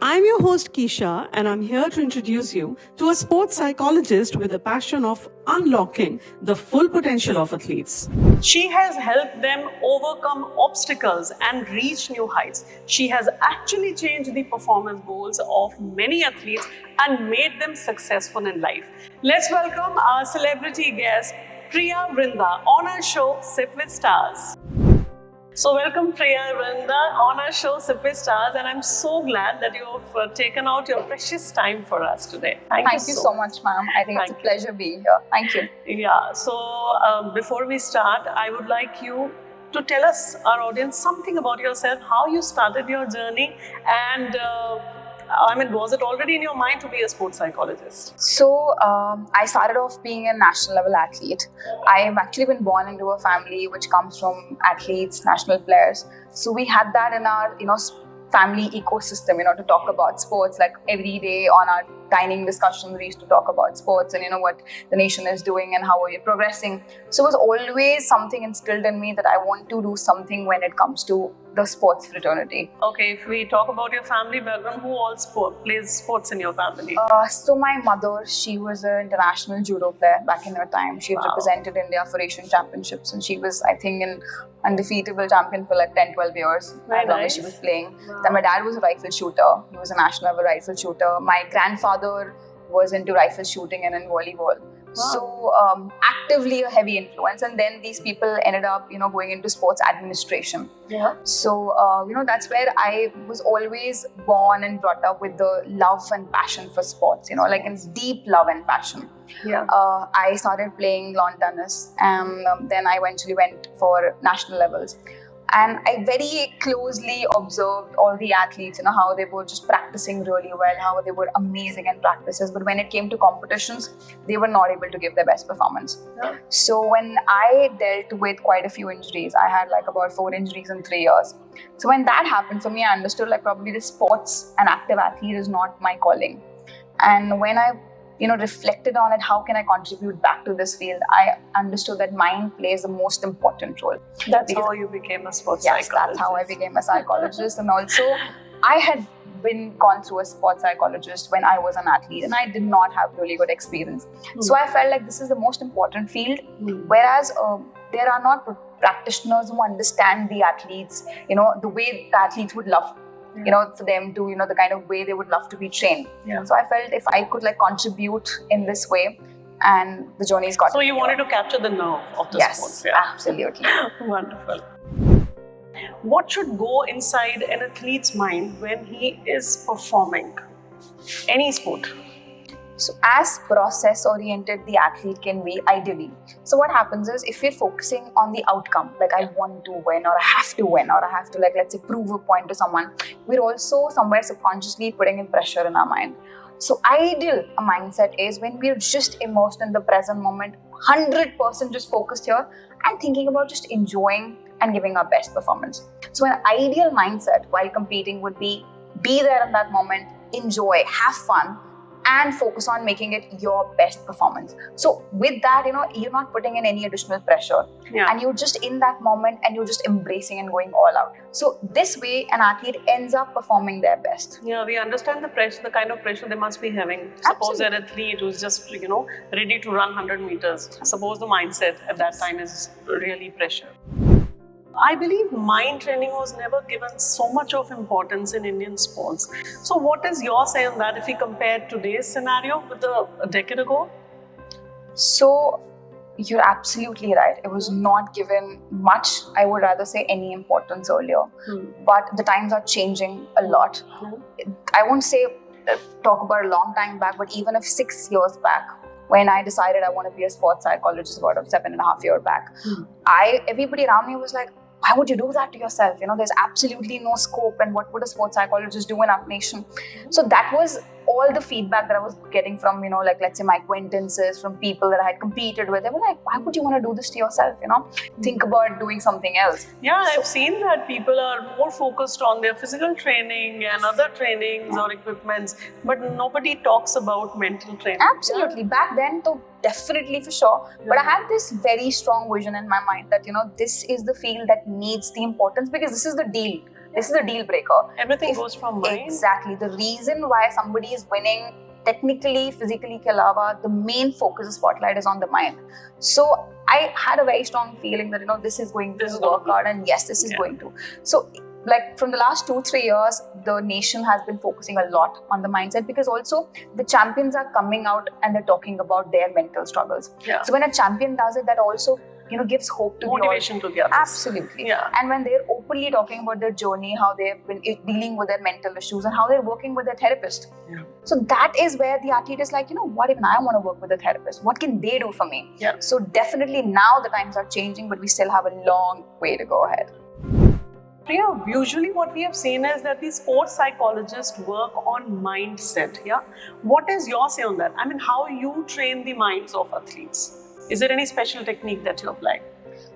I'm your host Keesha, and I'm here to introduce you to a sports psychologist with a passion of unlocking the full potential of athletes. She has helped them overcome obstacles and reach new heights. She has actually changed the performance goals of many athletes and made them successful in life. Let's welcome our celebrity guest, Priya Vrindha, on our show, Sip with Stars. So welcome Priya Vrindha on our show Sipwithstars, and I'm so glad that you've taken out your precious time for us today. Thank you so much, ma'am. I think it's a pleasure being here. Thank you. Yeah, so before we start, I would like you to tell us, our audience, something about yourself, how you started your journey, and was it already in your mind to be a sports psychologist? So, I started off being a national level athlete. I've actually been born into a family which comes from athletes, national players. So we had that in our, family ecosystem, to talk about sports. Like every day on our dining discussions, we used to talk about sports and, what the nation is doing and how are you progressing. So it was always something instilled in me that I want to do something when it comes to the sports fraternity. Okay, if we talk about your family background, who all plays sports in your family? So my mother, she was an international judo player back in her time. She had represented India for Asian Championships, and she was, I think, an undefeatable champion for like 10-12 years as long as she was playing. Then my dad was a rifle shooter. He was a national level rifle shooter. My grandfather was into rifle shooting and in volleyball. So actively a heavy influence, and then these people ended up going into sports administration. So that's where I was always born and brought up with the love and passion for sports, like a deep love and passion. I started playing lawn tennis, and then I eventually went for national levels. And I very closely observed all the athletes, how they were just practicing really well, how they were amazing in practices. But when it came to competitions, they were not able to give their best performance. So when I dealt with quite a few injuries, I had like about 4 injuries in 3 years. So when that happened for me, I understood like probably the sports and active athlete is not my calling. And when I reflected on it, how can I contribute back to this field? I understood that mind plays the most important role. That's how you became a sports psychologist. Yes, that's how I became a psychologist. And also, I had gone through a sports psychologist when I was an athlete, and I did not have really good experience. So I felt like this is the most important field, whereas there are not practitioners who understand the athletes, the way the athletes would love for them to, the kind of way they would love to be trained. So I felt if I could contribute in this way, and the journey's got. So you wanted to capture the nerve of the sport. Yes, absolutely. Wonderful. What should go inside an athlete's mind when he is performing any sport? So as process-oriented the athlete can be, ideally. So what happens is, if we're focusing on the outcome, like I want to win, or I have to win, or I have to let's say prove a point to someone, we're also somewhere subconsciously putting in pressure in our mind. So ideal a mindset is when we're just immersed in the present moment, 100% just focused here and thinking about just enjoying and giving our best performance. So an ideal mindset while competing would be there in that moment, enjoy, have fun, and focus on making it your best performance. So with that, you're not putting in any additional pressure, and you're just in that moment and you're just embracing and going all out. So this way, an athlete ends up performing their best. Yeah, we understand the pressure, the kind of pressure they must be having. Suppose an athlete who's just, ready to run 100 meters. Suppose the mindset at that time is really pressure. I believe mind training was never given so much of importance in Indian sports. So what is your say on that if we compare today's scenario with a decade ago? So you're absolutely right. It was not given much, I would rather say any importance earlier. But the times are changing a lot. I won't say talk about a long time back, but even if 6 years back, when I decided I want to be a sports psychologist about 7.5 years back, everybody around me was like, why would you do that to yourself? There's absolutely no scope, and what would a sports psychologist do in our nation? So that was all the feedback that I was getting from, let's say my acquaintances, from people that I had competed with. They were like, why would you want to do this to yourself? Think about doing something else. Yeah, I've seen that people are more focused on their physical training and other trainings or equipments, but nobody talks about mental training. Absolutely. Back then, though, definitely for sure. But I had this very strong vision in my mind that, this is the field that needs the importance, because this is the deal. This is a deal breaker. Everything goes from mind. Exactly. The reason why somebody is winning technically, physically ke alawa, the main focus of spotlight is on the mind. So I had a very strong feeling that, this is going to work out, and yes, this is going to. So like from the last 2-3 years, the nation has been focusing a lot on the mindset, because also the champions are coming out and they're talking about their mental struggles. Yeah. So when a champion does it, that also gives hope to motivation to the others. Absolutely. Yeah. And when they're openly talking about their journey, how they've been dealing with their mental issues, and how they're working with their therapist. Yeah. So that is where the athlete is like, what, even I want to work with a therapist? What can they do for me? Yeah. So definitely now the times are changing, but we still have a long way to go ahead. Priya, usually what we have seen is that the sports psychologists work on mindset. Yeah. What is your say on that? I mean, how you train the minds of athletes? Is there any special technique that you apply?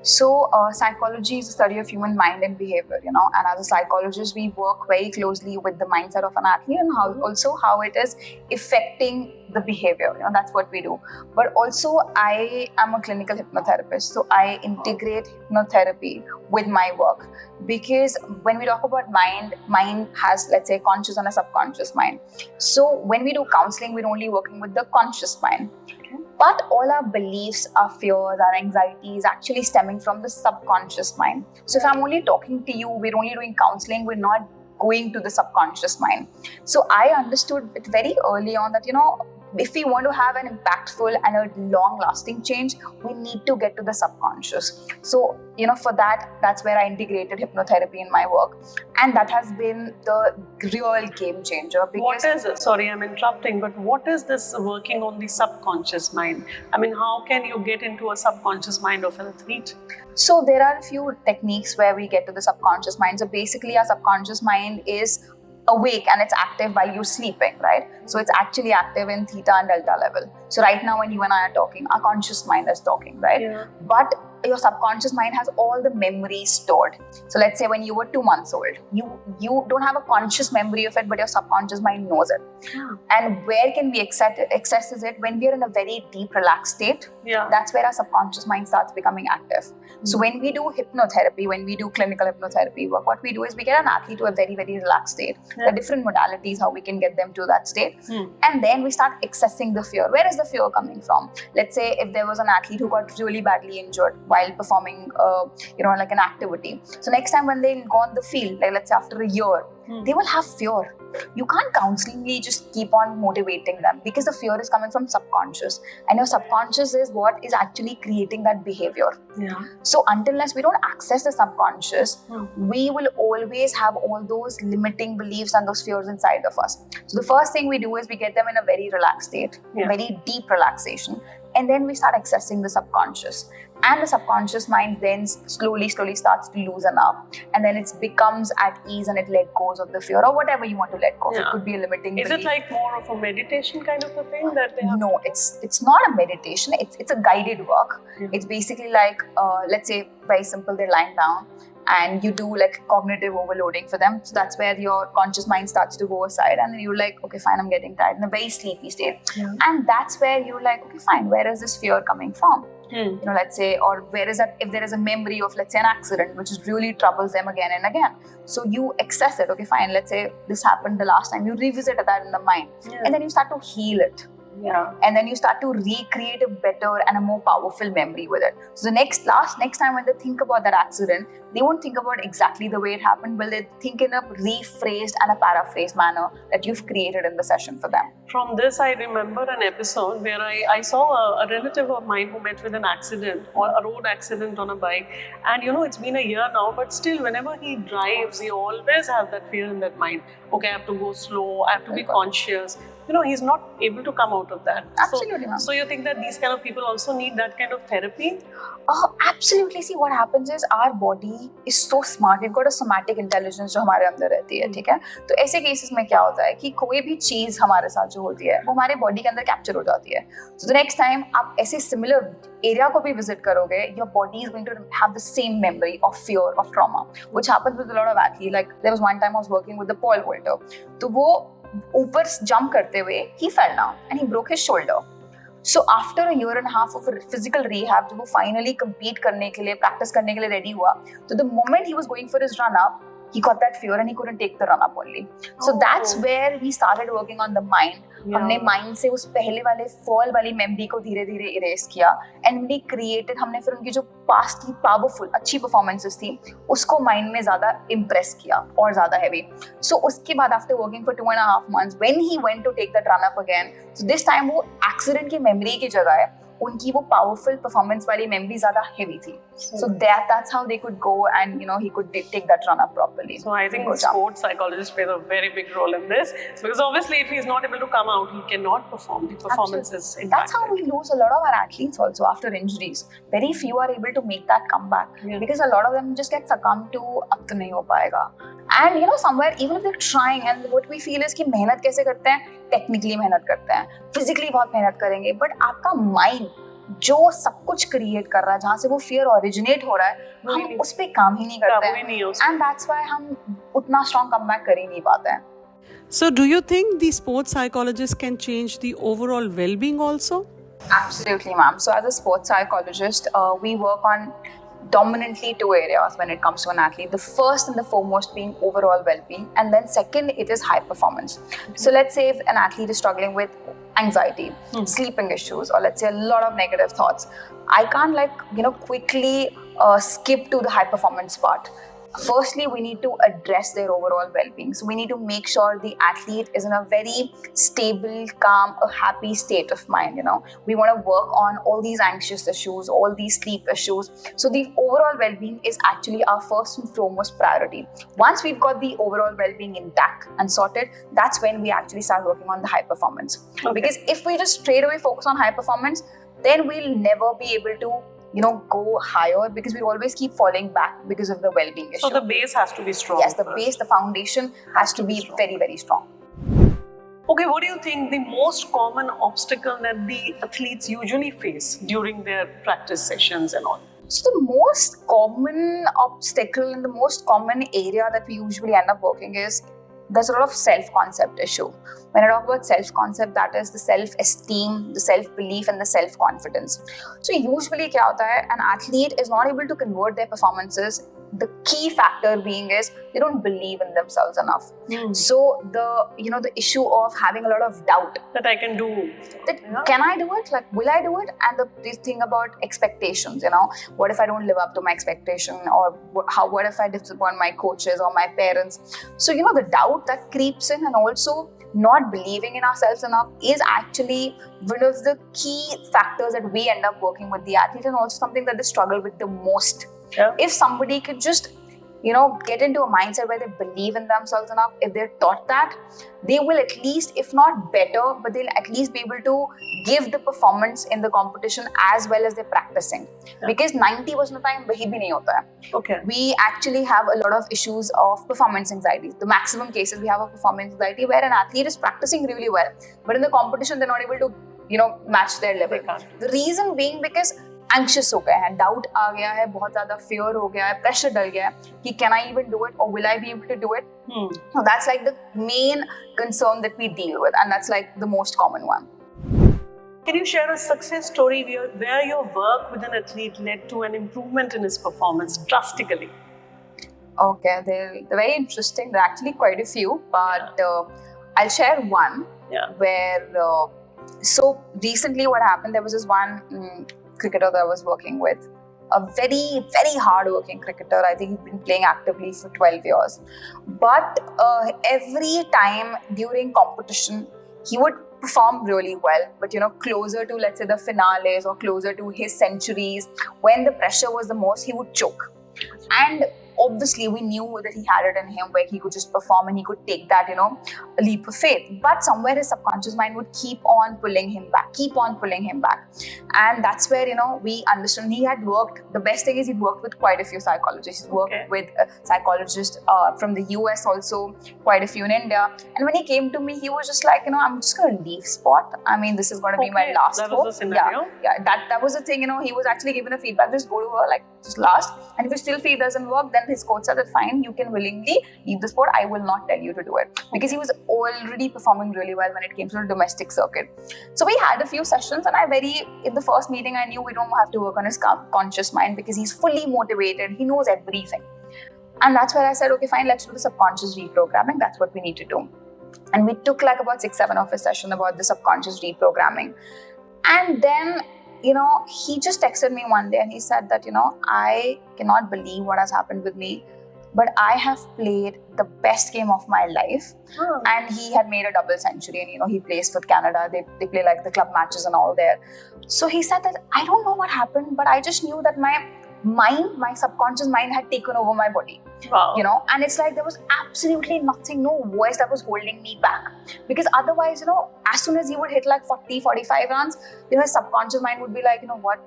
So psychology is the study of human mind and behavior, and as a psychologist, we work very closely with the mindset of an athlete, and how it is affecting the behavior. That's what we do. But also, I am a clinical hypnotherapist, so I integrate hypnotherapy with my work, because when we talk about mind has, let's say, conscious and a subconscious mind. So when we do counseling, we're only working with the conscious mind. But all our beliefs, our fears, our anxiety is actually stemming from the subconscious mind. So if I'm only talking to you, we're only doing counseling, we're not going to the subconscious mind. So I understood it very early on that, if we want to have an impactful and a long-lasting change, we need to get to the subconscious. So, for that's where I integrated hypnotherapy in my work. And that has been the real game changer. What is it? Sorry, I'm interrupting, but what is this working on the subconscious mind? I mean, how can you get into a subconscious mind of an athlete? So there are a few techniques where we get to the subconscious mind. So basically, our subconscious mind is awake and it's active while you're sleeping, right? So it's actually active in theta and delta level. So right now when you and I are talking, our conscious mind is talking, right? Yeah. But your subconscious mind has all the memories stored. So let's say when you were 2 months old, you don't have a conscious memory of it, but your subconscious mind knows it. Yeah. And where can we access it? When we are in a very deep, relaxed state. Yeah. That's where our subconscious mind starts becoming active. Mm-hmm. So when we do hypnotherapy, when we do clinical hypnotherapy work, what we do is we get an athlete to a very, very relaxed state. Yeah. There are different modalities how we can get them to that state. And then we start accessing the fear. Where is the fear coming from? Let's say if there was an athlete who got really badly injured while performing, like an activity. So next time when they go on the field, like let's say after a year, they will have fear. You can't counselingly just keep on motivating them, because the fear is coming from subconscious, and your subconscious is what is actually creating that behavior. Yeah. So unless we don't access the subconscious, we will always have all those limiting beliefs and those fears inside of us. So the first thing we do is we get them in a very relaxed state, very deep relaxation, and then we start accessing the subconscious. And the subconscious mind then slowly starts to loosen up, and then it becomes at ease and it let goes of the fear or whatever you want to let go of. It could be a limiting belief. Is it like more of a meditation kind of a thing that they have? No, it's not a meditation. It's a guided work. It's basically like, let's say, very simple, they're lying down and you do like cognitive overloading for them. So that's where your conscious mind starts to go aside, and then you're like, okay, fine, I'm getting tired, in a very sleepy state. And that's where you're like, okay, fine, where is this fear coming from? Let's say, or where is that, if there is a memory of, let's say, an accident which really troubles them again and again. So you access it, okay, fine, let's say this happened the last time, you revisit that in the mind, and then you start to heal it. And then you start to recreate a better and a more powerful memory with it. So the next time when they think about that accident, they won't think about exactly the way it happened, but they think in a rephrased and a paraphrased manner that you've created in the session for them. From this, I remember an episode where I saw a relative of mine who met with an accident, or a road accident on a bike. And it's been a year now, but still whenever he drives, he always has that fear in that mind. Okay, I have to go slow, I have to be conscious. He's not able to come out of that. Absolutely. So you think that these kind of people also need that kind of therapy? Absolutely. See, what happens is our body is so smart. We've got a somatic intelligence जो हमारे अंदर रहती है, ठीक है? तो ऐसे cases में क्या होता है कि कोई भी चीज हमारे साथ जो होती है वो हमारे बॉडी के अंदर कैप्चर हो जाती है. So the next time आप ऐसे similar area को भी visit करोगे, your body is going to have the same memory of fear, of trauma, which happens with a lot of athletes. Like there was one time I was working with the pole vaulter. तो वो ऊपर jump करते हुए he fell down and he broke his shoulder. So after a year and a half of physical rehab, जब वो finally compete करने के लिए, practice करने के लिए ready हुआ, तो the moment he was going for his run up, he got that fear and he couldn't take the run-up only. So that's where we started working on the mind. हमने mind से उस पहले वाले fall वाली memory को धीरे धीरे erase किया एंड वी क्रिएटेड, हमने फिर उनकी जो पास्ट की पावरफुल अच्छी परफॉर्मेंसेस थी उसको माइंड में ज्यादा इम्प्रेस किया और ज्यादा हैवी. सो उसके बाद after working for 2.5 months when he went to take that run up again, so this time वो एक्सीडेंट की मेमोरी की जगह है उनकी वो पावरफुल परफॉर्मेंस वाली मेमोरी ज्यादा हेवी थी. So that's how they could go and he could take that run up properly. So I think sports psychologist plays a very big role in this, because obviously if he's not able to come out, he cannot perform. The performance is impacted. That's how we lose a lot of our athletes also after injuries. Very few are able to make that comeback because a lot of them just get succumbed to अब तो नहीं हो पाएगा. And somewhere even if they're trying, and what we feel is कि मेहनत कैसे करते हैं, टेक्निकली मेहनत करते हैं, फिजिकली बहुत मेहनत करेंगे, बट आपका माइंड जो सब कुछ क्रिएट कर रहा है, जहाँ से वो फियर ओरिजिनेट हो रहा है, हम उस पे काम ही नहीं करते हैं, एंड दैट्स व्हाई हम उतना स्ट्रॉन्ग कमबैक कर ही नहीं पाते हैं. So do you think the sports psychologist can change the overall well-being also? Absolutely, ma'am. So as a sports psychologist, we work on dominantly 2 areas when it comes to an athlete. The first and the foremost being overall well-being, and then second it is high performance. So let's say if an athlete is struggling with anxiety, sleeping issues, or let's say a lot of negative thoughts, I can't quickly skip to the high performance part. Firstly, we need to address their overall well-being. So we need to make sure the athlete is in a very stable, calm, a happy state of mind. We want to work on all these anxious issues, all these sleep issues. So the overall well-being is actually our first and foremost priority. Once we've got the overall well-being intact and sorted, that's when we actually start working on the high performance. Because if we just straight away focus on high performance, then we'll never be able to go higher, because we always keep falling back because of the well-being issue. So the base has to be strong. Yes, the base, the foundation has to be very, very strong. Okay, what do you think the most common obstacle that the athletes usually face during their practice sessions and all? So the most common obstacle and the most common area that we usually end up working is there's a lot of self-concept issue. When I talk about self-concept, that is the self-esteem, the self-belief and the self-confidence. So usually क्या होता है, an athlete is not able to convert their performances. The key factor being is they don't believe in themselves enough. So the issue of having a lot of doubt that I can do, that can I do it, like will I do it, and this thing about expectations, what if I don't live up to my expectation, or what if I disappoint my coaches or my parents. So the doubt that creeps in, and also not believing in ourselves enough is actually one of the key factors that we end up working with the athlete, and also something that they struggle with the most. If somebody could just get into a mindset where they believe in themselves enough, if they're taught that, they will at least, if not better, but they'll at least be able to give the performance in the competition as well as they're practicing. Because 90% of the time wahi bhi nahi hota hai. We actually have a lot of issues of performance anxiety. The maximum cases we have of performance anxiety where an athlete is practicing really well, but in the competition they're not able to match their level. The reason being because anxious हो गए हैं, doubt आ गया है, बहुत ज्यादा fear हो गया है, प्रेशर डल गया है कि can I even do it और will I be able to do it. So that's like the main concern that we deal with, and that's like the most common one. Can you share a success story where your work with an athlete led to an improvement in his performance drastically? Okay, they're very interesting. There are actually quite a few, but I'll share one where so recently what happened, there was this one cricketer that I was working with, a very, very hard-working cricketer. I think he'd been playing actively for 12 years. But every time during competition, he would perform really well. But closer to, let's say, the finales or closer to his centuries, when the pressure was the most, he would choke. And obviously we knew that he had it in him where he could just perform and he could take that leap of faith, but somewhere his subconscious mind would keep on pulling him back, and that's where we understood he had worked. The best thing is he'd worked with quite a few psychologists. He's worked with a psychologist from the US also, quite a few in India, and when he came to me, he was just like, I'm just going to leave sport. I mean, this is going to be my last that hope. Was the scenario. That was the thing. He was actually given a feedback, just go to her, like just last, and if you still feel it doesn't work, then his coach said that fine, you can willingly leave the sport, I will not tell you to do it, because he was already performing really well when it came to the domestic circuit. So we had a few sessions, and in the first meeting I knew we don't have to work on his conscious mind because he's fully motivated, he knows everything. And that's where I said, okay, fine, let's do the subconscious reprogramming. That's what we need to do. And we took like about 6-7 of his session about the subconscious reprogramming. And then, he just texted me one day and he said that, I cannot believe what has happened with me, but I have played the best game of my life. And he had made a double century, and, he plays for Canada. They play like the club matches and all there. So he said that, I don't know what happened, but I just knew that my subconscious mind had taken over my body. Wow. And it's like there was absolutely nothing, no voice that was holding me back. Because otherwise, as soon as he would hit like 40, 45 runs, his subconscious mind would be like, what?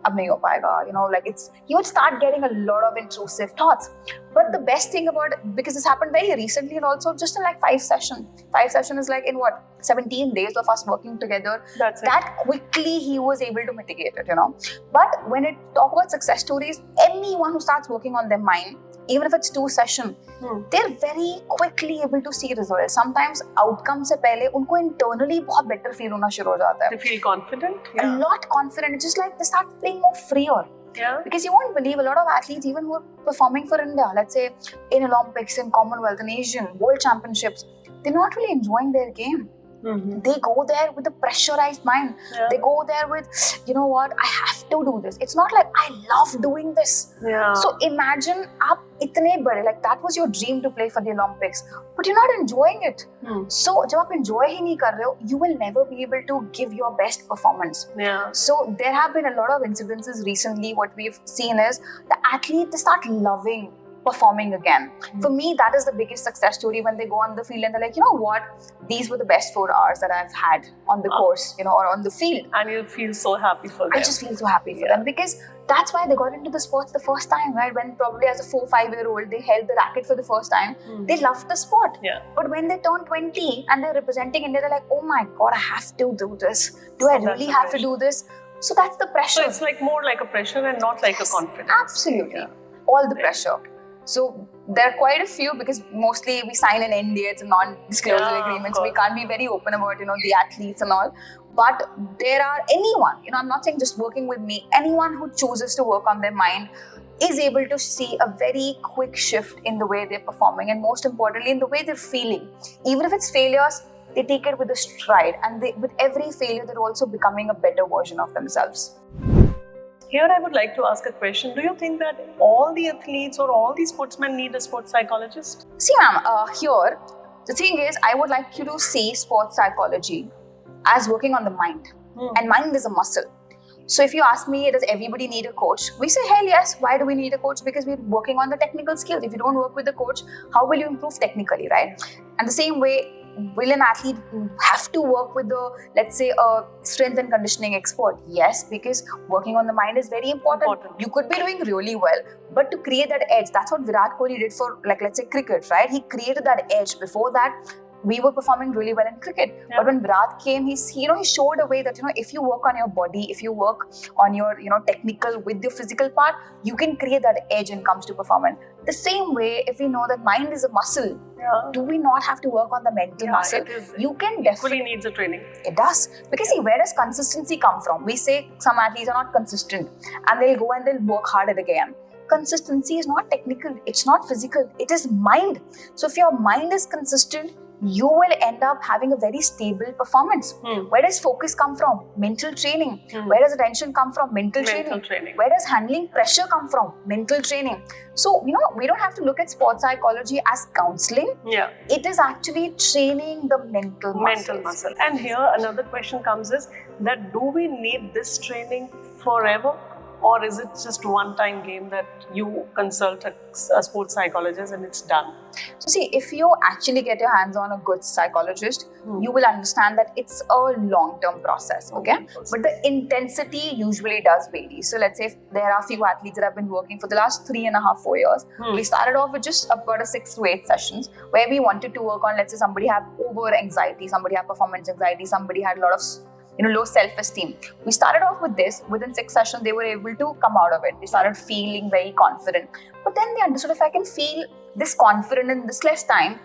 Ab nahi ho payega, he would start getting a lot of intrusive thoughts. But the best thing about it, because this happened very recently and also just in like 5 sessions. 5 sessions is like in 17 days of us working together. That quickly he was able to mitigate it, But when it talk about success stories, anyone who starts working on their mind, even if it's 2 sessions, they're very quickly able to see results. Sometimes outcomes se pehle unko internally bahut better feel hona shuru ho jata hai. They feel confident? A lot confident. It's just like they start feeling more freer. Yeah. Because you won't believe a lot of athletes, even who are performing for India, let's say in Olympics, in Commonwealth, in Asian, World Championships, they're not really enjoying their game. Mm-hmm. They go there with a pressurized mind. Yeah. They go there with, I have to do this. It's not like I love doing this. Yeah. So imagine, aap itne bade, like that was your dream to play for the Olympics, but you're not enjoying it. So jab aap enjoy hi nahi kar rahe ho, you will never be able to give your best performance. Yeah. So there have been a lot of incidences recently. What we've seen is the athlete, they start loving performing again. For me, that is the biggest success story when they go on the field and they're like, these were the best 4 hours that I've had on the course, or on the field. And you feel so happy for them. I just feel so happy for them because that's why they got into the sports the first time, right? When probably as a 4-5-year-old, they held the racket for the first time. They loved the sport. Yeah. But when they turn 20 and they're representing India, they're like, oh my God, I have to do this. Do I really have to do this? So that's the pressure. So it's like more like a pressure and not like a confidence. Absolutely. Yeah. All the pressure. So there are quite a few because mostly we sign an NDA, it's a non-disclosure agreement, so we can't be very open about, the athletes and all. But there are anyone, I'm not saying just working with me, anyone who chooses to work on their mind is able to see a very quick shift in the way they're performing and most importantly in the way they're feeling. Even if it's failures, they take it with a stride and with every failure, they're also becoming a better version of themselves. Here I would like to ask a question. Do you think that all the athletes or all the sportsmen need a sports psychologist? See ma'am, here, the thing is, I would like you to see sports psychology as working on the mind. And mind is a muscle. So if you ask me, does everybody need a coach? We say, hell yes. Why do we need a coach? Because we're working on the technical skills. If you don't work with the coach, how will you improve technically, right? And the same way, will an athlete have to work with let's say, a strength and conditioning expert? Yes, because working on the mind is very important. You could be doing really well, but to create that edge, that's what Virat Kohli did for, let's say, cricket, right? He created that edge. Before that, we were performing really well in cricket. Yeah. But when Virat came, he showed a way that, if you work on your body, if you work on your, technical with your physical part, you can create that edge when it comes to performance. The same way, if we know that mind is a muscle, do we not have to work on the mental muscle? It is. You can definitely needs a training. It does. Because see, where does consistency come from? We say some athletes are not consistent and they'll go and they'll work harder again. Consistency is not technical, it's not physical, it is mind. So if your mind is consistent, you will end up having a very stable performance. Where does focus come from? Mental training. Where does attention come from? Mental training. Where does handling pressure come from? Mental training. So, we don't have to look at sports psychology as counseling. Yeah. It is actually training the mental muscle. And here another question comes is that do we need this training forever? Or is it just one-time game that you consult a sports psychologist and it's done? So see, if you actually get your hands on a good psychologist, you will understand that it's a long-term process, okay? But the intensity usually does vary. So let's say if there are a few athletes that have been working for the last 3.5-4 years. We started off with just about 6 to 8 sessions where we wanted to work on, let's say somebody had over-anxiety, somebody had performance anxiety, somebody had a lot of low self-esteem. We started off with this. Within 6 sessions, they were able to come out of it. They started feeling very confident. But then they understood if I can feel this confident in this less time,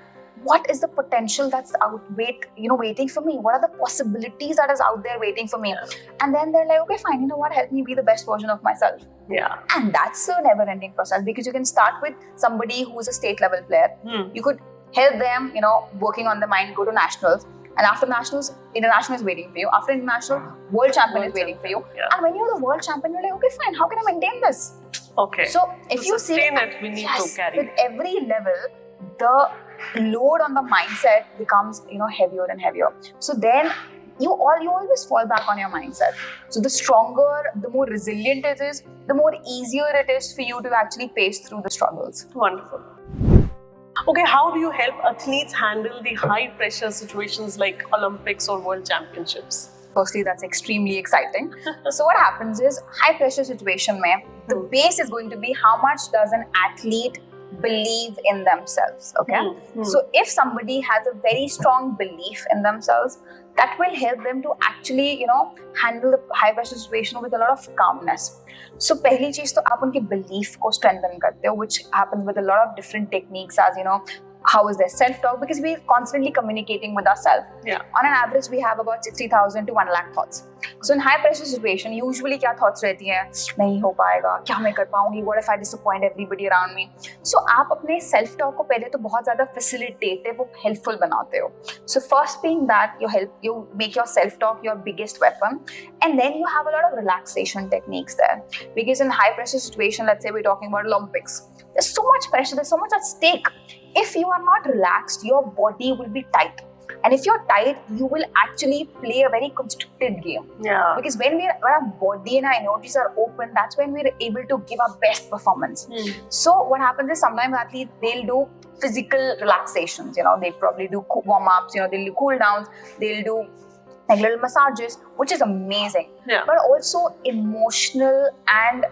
what is the potential that's waiting for me? What are the possibilities that is out there waiting for me? And then they're like, okay, fine, you know what, help me be the best version of myself. Yeah. And that's a never-ending process, because you can start with somebody who's a state level player. You could help them, working on the mind, go to nationals. And after nationals, international is waiting for you. After international, world champion is waiting for you. Yeah. And when you're the world champion, you're like, okay, fine, how can I maintain this? Okay. So if you see it, we need to carry with every level, the load on the mindset becomes, heavier and heavier. So then you always fall back on your mindset. So the stronger, the more resilient it is, the more easier it is for you to actually pace through the struggles. Wonderful. Okay, how do you help athletes handle the high pressure situations like Olympics or World Championships? Firstly, that's extremely exciting. So what happens is, high pressure situation mein, the base is going to be how much does an athlete believe in themselves, okay? So if somebody has a very strong belief in themselves, that will help them to actually, handle the high pressure situation with a lot of calmness. So पहली चीज तो आप उनके belief को strengthen करते हो, which happens with a lot of different techniques, as how is their self-talk, because we're constantly communicating with ourselves. Yeah. On an average, we have about 60,000 to 1 lakh thoughts. So in high pressure situation, usually क्या thoughts रहती हैं, नहीं हो पाएगा, क्या मैं कर पाऊंगी, what if I disappoint everybody around me? So आप अपने self-talk को पहले तो बहुत ज़्यादा facilitative और helpful बनाते हो. So first being that you make your self-talk your biggest weapon, and then you have a lot of relaxation techniques there. Because in high pressure situation, let's say we're talking about Olympics, there's so much pressure, there's so much at stake. If you are not relaxed, your body will be tight. And if you're tight, you will actually play a very constricted game. Yeah. Because when our body and our energies are open, that's when we're able to give our best performance. So what happens is, sometimes athletes, they'll do physical relaxations. They probably do warm-ups, they'll do cool downs, they'll do like little massages, which is amazing. Yeah. But also emotional and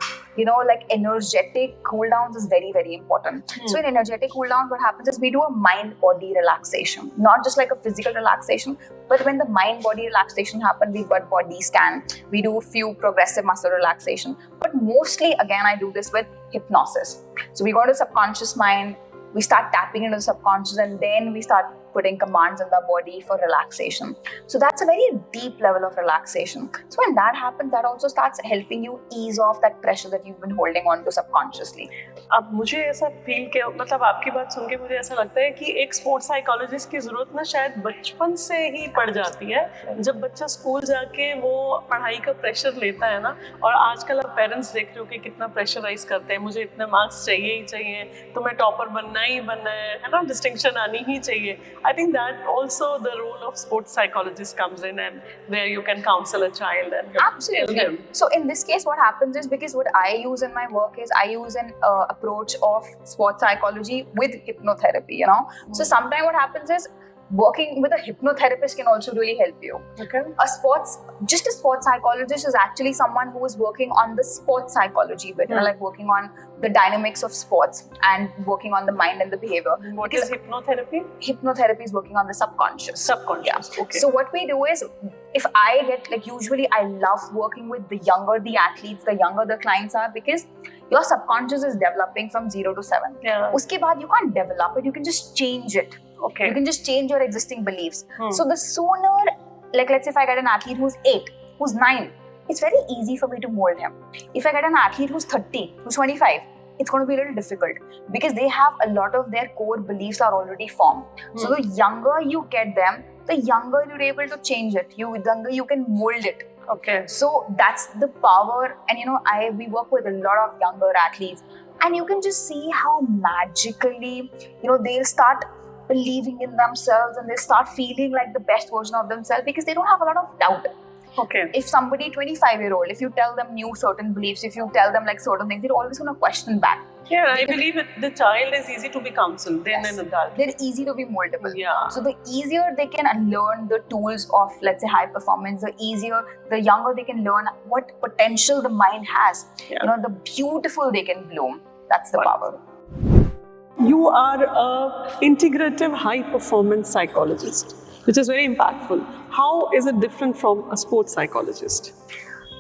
like energetic cool downs is very, very important. So in energetic cool downs, what happens is we do a mind-body relaxation, not just like a physical relaxation, but when the mind-body relaxation happens, we do body scan, we do a few progressive muscle relaxation. But mostly, again, I do this with hypnosis. So we go to subconscious mind, we start tapping into the subconscious, and then we start putting commands in the body for relaxation. So that's a very deep level of relaxation. So when that happens, that also starts helping you ease off that pressure that you've been holding on to subconsciously. अब मुझे ऐसा feel किया, मतलब आपकी बात सुन के मुझे ऐसा लगता है कि एक स्पोर्ट्स साइकोलॉजिस्ट की जरूरत ना शायद बचपन से ही पड़ जाती है. जब बच्चा स्कूल जाके वो पढ़ाई का प्रेशर लेता है ना, और आजकल आप पेरेंट्स देख रहे हो कि कितना प्रेशराइज करते हैं, मुझे इतने मार्क्स चाहिए ही चाहिए, तुम्हें टॉपर बनना ही बनना है ना, डिस्टिंक्शन आनी ही चाहिए. I think that also the role of sports psychologist comes in, and where you can counsel a child and absolutely help them. So in this case, what happens is, because what I use in my work is I use an approach of sports psychology with hypnotherapy. So sometimes what happens is, working with a hypnotherapist can also really help you. Okay. A sports psychologist is actually someone who is working on the sports psychology bit, like working on the dynamics of sports and working on the mind and the behavior. What is hypnotherapy? Hypnotherapy is working on the subconscious. Subconscious. Yeah. Okay. So what we do is, if I get usually I love working with the younger the athletes, the younger the clients are, because your subconscious is developing from 0 to 7. Yeah. Uske baad you can't develop it, you can just change it. Okay. You can just change your existing beliefs. So the sooner, like let's say if I get an athlete who's 8, who's 9, it's very easy for me to mold him. If I get an athlete who's 30, who's 25, it's going to be a little difficult, because they have a lot of their core beliefs are already formed. So the younger you get them, the younger you're able to change it. The younger you can mold it. Okay. So that's the power. And we work with a lot of younger athletes, and you can just see how magically, they'll start believing in themselves, and they start feeling like the best version of themselves, because they don't have a lot of doubt. Okay. If somebody 25-year-old, if you tell them new certain beliefs, if you tell them like certain things, they're always going to question back. Yeah, I believe the child is easy to be counseled than an adult. They're easy to be moldable. Yeah. So the easier they can learn the tools of, let's say, high performance, the younger they can learn what potential the mind has. Yeah. The beautiful they can bloom. That's the power. You are an integrative high performance psychologist, which is very impactful. How is it different from a sports psychologist?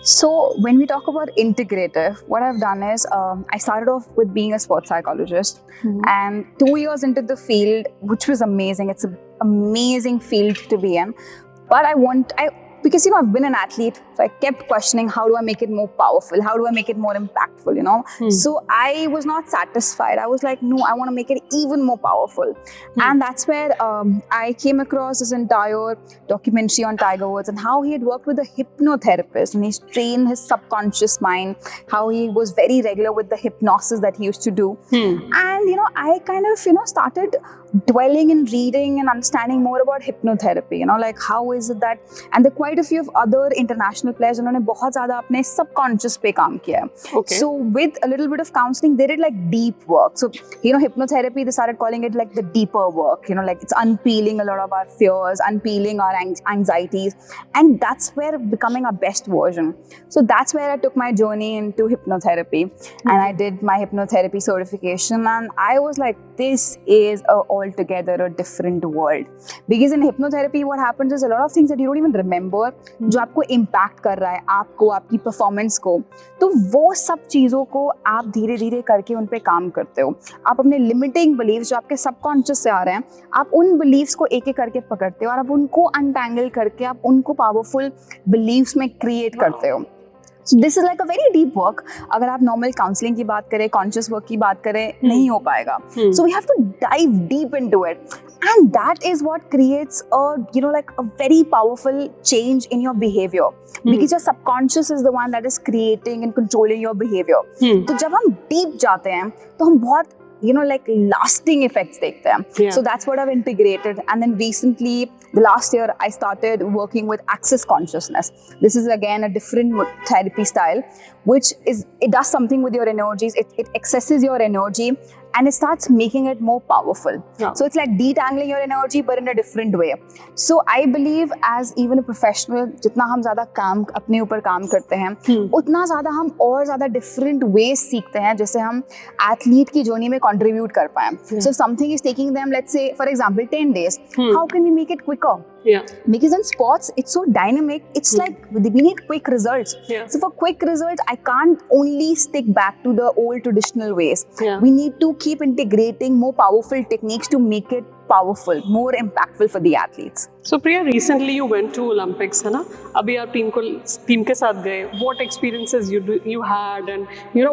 So when we talk about integrative, what I've done is I started off with being a sports psychologist, and 2 years into the field, which was amazing. It's an amazing field to be in. But because I've been an athlete, so I kept questioning, how do I make it more powerful? How do I make it more impactful? So I was not satisfied. I was like, no, I want to make it even more powerful. And that's where I came across this entire documentary on Tiger Woods and how he had worked with a hypnotherapist, and he's trained his subconscious mind, how he was very regular with the hypnosis that he used to do. And I kind of started dwelling and reading and understanding more about hypnotherapy, like how is it that, and there are quite a few of other international players जिन्होंने बहुत ज़्यादा अपने subconscious पे काम किया है. So with a little bit of counseling, they did like deep work. So hypnotherapy, they started calling it like the deeper work, like it's unpeeling a lot of our fears, unpeeling our anxieties, and that's where becoming our best version. So that's where I took my journey into hypnotherapy, and I did my hypnotherapy certification, and I was like, this is altogether a different world. Because in hypnotherapy, what happens is a lot of things that you don't even remember, जो आपको impact कर रहा है, आपको, आपकी performance को, तो वो सब चीज़ों को आप धीरे धीरे करके उन पे काम करते हो. आप अपने limiting beliefs जो आपके subconscious से आ रहे हैं, आप उन beliefs को एक एक करके पकड़ते हो और आप उनको untangle करके आप उनको powerful beliefs में create करते हो. So this is like a very deep work. अगर आप normal counseling की बात करें, conscious work की बात करें, नहीं हो पाएगा. So we have to dive deep into it, and that is what creates like a very powerful change in your behavior, because your subconscious is the one that is creating and controlling your behavior. तो जब हम deep जाते हैं, तो हम बहुत like lasting effects देखते हैं. So that's what I've integrated. And then recently, the last year, I started working with access consciousness. This is again a different therapy style, which is, it does something with your energies. It accesses your energy and it starts making it more powerful. So it's like detangling your energy, but in a different way. So I believe as even a professional, जितना हम ज़्यादा काम अपने ऊपर काम करते हैं, उतना ज़्यादा हम और ज़्यादा different ways सीखते हैं, जैसे हम athlete की journey में contribute कर पाएं. So if something is taking them, let's say, for example, 10 days, how can we make it quicker? Because in sports, it's so dynamic. It's like we need quick results. So for quick results, I can't only stick back to the old traditional ways. We need to keep integrating more powerful techniques to make it powerful, more impactful for the athletes. So Priya, recently you went to Olympics, है ना? अभी आप team के साथ गए. What experiences you had, and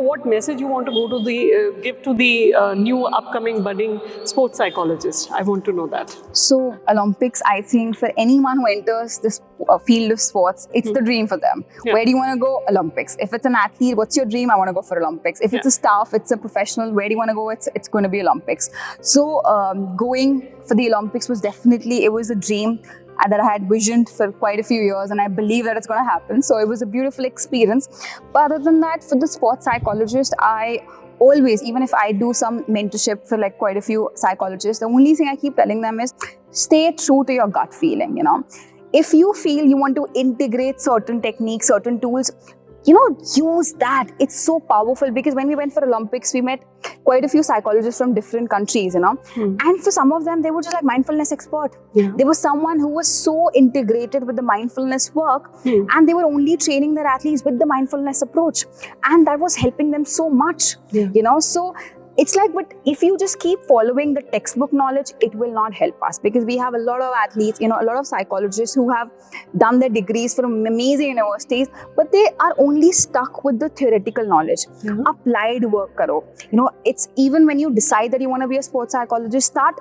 what message you want to go to the give to the new upcoming budding sports psychologist? I want to know that. So Olympics, I think for anyone who enters this field of sports, it's the dream for them. Where do you want to go? Olympics. If it's an athlete, what's your dream? I want to go for Olympics. If it's a staff, it's a professional, where do you want to go? It's going to be Olympics. So going for the Olympics was definitely, it was a dream that I had visioned for quite a few years, and I believe that it's going to happen. So it was a beautiful experience. But other than that, for the sports psychologist, I always, even if I do some mentorship for like quite a few psychologists, the only thing I keep telling them is stay true to your gut feeling. If you feel you want to integrate certain techniques, certain tools, use that. It's so powerful, because when we went for Olympics, we met quite a few psychologists from different countries, and for some of them, they were just like mindfulness expert. There was someone who was so integrated with the mindfulness work, and they were only training their athletes with the mindfulness approach, and that was helping them so much, so it's like, but if you just keep following the textbook knowledge, it will not help us, because we have a lot of athletes, a lot of psychologists who have done their degrees from amazing universities, but they are only stuck with the theoretical knowledge. Applied work karo. It's even when you decide that you want to be a sports psychologist, start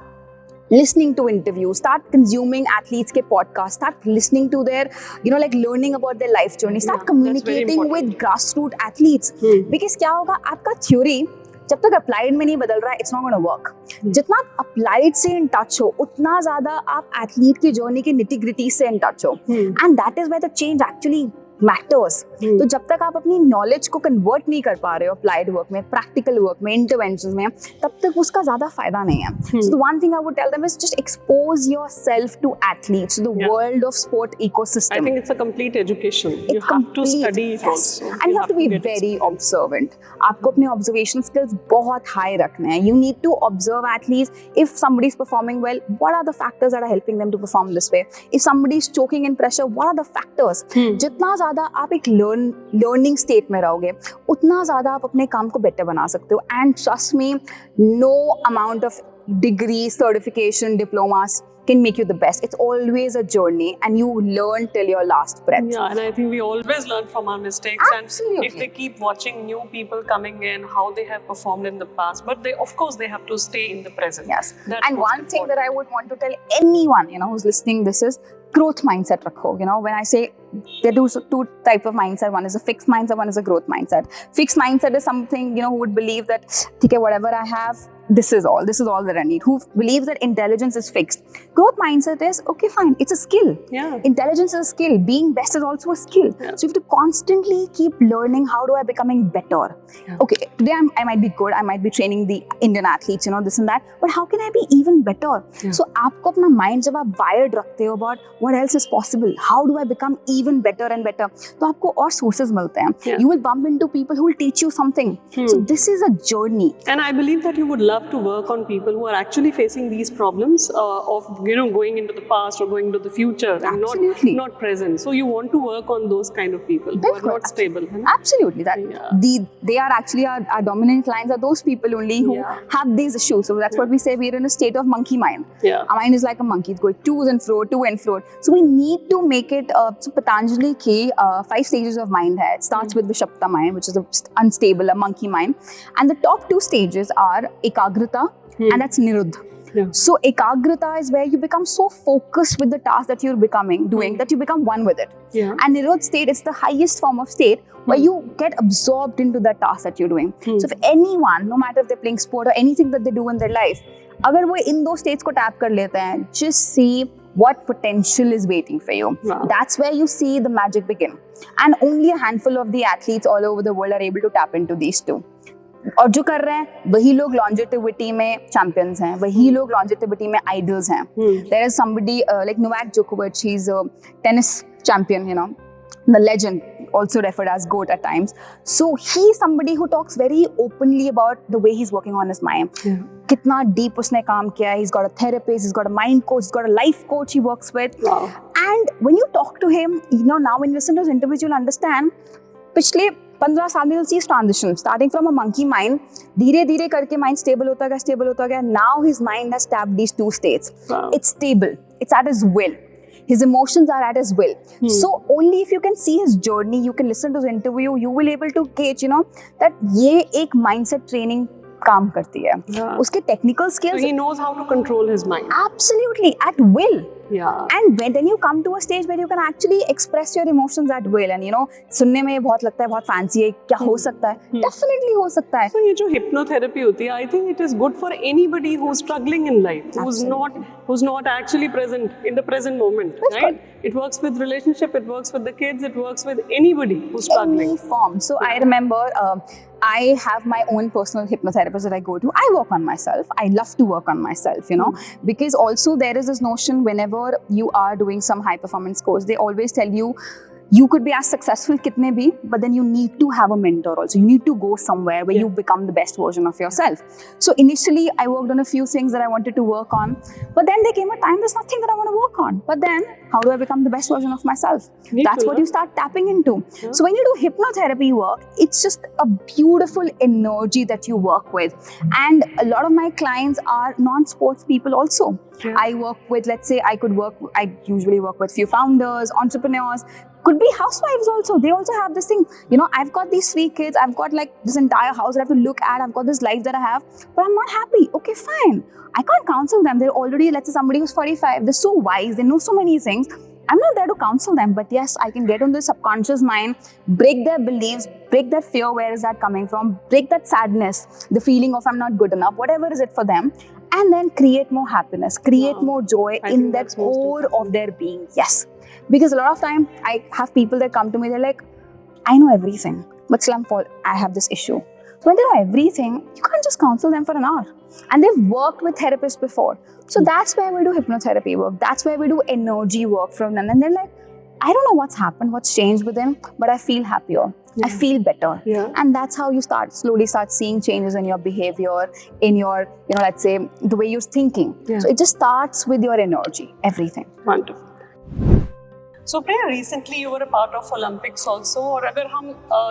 listening to interviews, start consuming athletes ke podcasts, start listening to their, like learning about their life journey, start communicating with grassroots athletes. Because क्या होगा, आपका theory जब तक applied में नहीं बदल रहा है, इट्स नॉट गोना वर्क. जितना आप अप्लाइड से इन टच हो, उतना ज्यादा आप एथलीट की जर्नी के निटी-ग्रिटी से इन टच हो, and that is where the change actually matters. तो जब तक आप अपनी नॉलेज को कन्वर्ट नहीं कर पा रहे हो अप्लाइड वर्क में, प्रैक्टिकल वर्क में, इंटरवेंशंस में, तब तक उसका ज्यादा फायदा नहीं है. So the one thing I would tell them is just expose yourself to athletes, the world of sport ecosystem. I think it's a complete education. You have to study it also, and you have to be very observant. आपको अपने observation skills बहुत high रखने हैं. You need to observe athletes. If somebody is performing well, what are the factors that are helping them to perform this way? If somebody is choking in pressure, what are the factors? जितना ज़्यादा आप एक learning state में रहोगे, उतना ज़्यादा आप अपने काम को बेटर बना सकते हो. And trust me, no amount of degree, certification, diplomas can make you the best. It's always a journey and you learn till your last breath. Yeah, and I think we always learn from our mistakes. Absolutely. And if they keep watching new people coming in, how they have performed in the past, but they, of course, they have to stay in the present. Yes. That's and one thing that I would want to tell anyone, who's listening, this is growth mindset rakho. When I say there are two types of mindset, one is a fixed mindset, one is a growth mindset. Fixed mindset is something, who would believe that, okay, whatever I have, this is all that I need. Who believes that intelligence is fixed. Growth mindset is, okay, fine, it's a skill. Yeah. Intelligence is a skill. Being best is also a skill. Yeah. So you have to constantly keep learning, how do I becoming better? Yeah. Okay, today I might be good, I might be training the Indian athletes, this and that, but how can I be even better? Yeah. So aapko apna mind jab aap wired rakhte ho about what else is possible, how do I become even better and better, to aapko aur sources milte hain. Yeah. You will bump into people who will teach you something. So this is a journey. And I believe that you would love to work on people who are actually facing these problems of going into the past or going into the future. Absolutely. And not present. So you want to work on those kind of people who are not stable. Absolutely. They are actually our dominant clients are those people only who have these issues. So that's what we say, we're in a state of monkey mind. Yeah. Our mind is like a monkey, it's going to and fro. So we need to make it, so Patanjali ki 5 stages of mind hai. It starts with Vishapta mind, which is unstable, a monkey mind. And the top 2 stages are Ekagrata and that's Niruddha. Yeah. So Ekagrata is where you become so focused with the task that you're doing that you become one with it. Yeah. And Niruddha state is the highest form of state where you get absorbed into the task that you're doing. So if anyone, no matter if they're playing sport or anything that they do in their life, agar wo in those states ko tap kar lete hain, just see what potential is waiting for you. Wow. That's where you see the magic begin. And only a handful of the athletes all over the world are able to tap into these two. और जो कर रहे हैं वही लोग longevity में champions हैं, वही लोग longevity में idols हैं. There is somebody like Novak Djokovic, he's a tennis champion, the legend, also referred as GOAT at times. So he's somebody who talks very openly about the way he's working on his mind. Yeah. कितना deep उसने काम किया है. He's got a therapist, he's got a mind coach, he's got a life coach he works with. Wow. And when you talk to him, now when you listen to his interviews, you'll understand पिछले 15 साल में you'll see his transition, starting from a monkey mind, धीरे-धीरे करके mind stable होता गया. Now his mind has tapped these 2 states. Wow. It's stable. It's at his will. His emotions are at his will. So only if you can see his journey, you can listen to his interview, you will able to gauge, that ये एक mindset training काम करती है. Yeah. उसके technical skills. So he knows how to control his mind. Absolutely, at will. Yeah. And then you come to a stage where you can actually express your emotions at will. And सुनने में बहुत लगता है बहुत fancy है, क्या हो सकता है? Definitely हो सकता है. So ये जो hypnotherapy होती है, I think it is good for anybody who's struggling in life, who's not actually present in the present moment. That's right? Good. It works with relationship, it works with the kids, it works with anybody who's struggling. Any form. So I remember I have my own personal hypnotherapist that I go to. I work on myself. I love to work on myself, because also there is this notion whenever you are doing some high performance course, they always tell you, you could be as successful kitne bhi, but then you need to have a mentor also. You need to go somewhere where you become the best version of yourself. So initially, I worked on a few things that I wanted to work on, but then there came a time there's nothing that I want to work on. But then, how do I become the best version of myself? That's what you start tapping into. Yeah. So when you do hypnotherapy work, it's just a beautiful energy that you work with. And a lot of my clients are non-sports people also. Yeah. I work with, let's say, I usually work with few founders, entrepreneurs, could be housewives also. They also have this thing, I've got these 3 kids, I've got like this entire house that I have to look at, I've got this life that I have, but I'm not happy. Okay, fine. I can't counsel them. They're already, let's say somebody who's 45, they're so wise, they know so many things. I'm not there to counsel them, but yes, I can get on the subconscious mind, break their beliefs, break that fear, where is that coming from, break that sadness, the feeling of I'm not good enough, whatever is it for them, and then create more happiness, create more joy in that core of their being. Yes. Because a lot of time, I have people that come to me, they're like, I know everything, but still I have this issue. So when they know everything, you can't just counsel them for an hour. And they've worked with therapists before. So that's where we do hypnotherapy work. That's where we do energy work from them. And they're like, I don't know what's happened, what's changed with them, but I feel happier. Yeah. I feel better. Yeah. And that's how you slowly start seeing changes in your behavior, in your, let's say, the way you're thinking. Yeah. So it just starts with your energy, everything. Wonderful. So Priya, recently you were a part of Olympics also, और अगर हम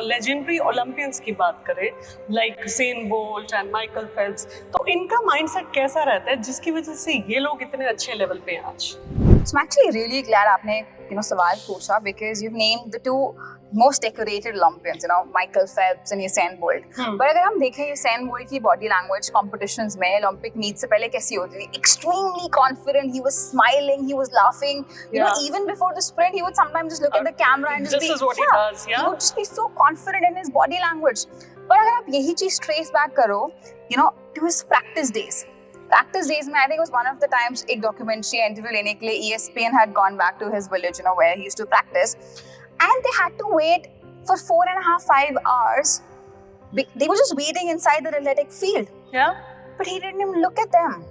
legendary Olympians की बात करें, like Usain Bolt and Michael Phelps, तो इनका mindset कैसा रहता है जिसकी वजह से ये लोग इतने अच्छे level पे हैं आज? So I'm actually really glad आपने सवाल पूछा, because you've named the two most decorated Olympians, Michael Phelps and Usain Bolt. But अगर हम देखें Usain Bolt की body language competitions में Olympic meet से पहले कैसी होती थी? Extremely confident, he was smiling, he was laughing. Even before the sprint, he would sometimes just look at the camera and just this is what he does, he would just be so confident in his body language. But अगर आप यही चीज trace back करो, to his practice days. Practice days में I think it was one of the times एक documentary interview लेने के लिए ESPN had gone back to his village, where he used to practice, and they had to wait for 4.5-5 hours. They were just waiting inside the athletic field. Yeah. But he didn't even look at them.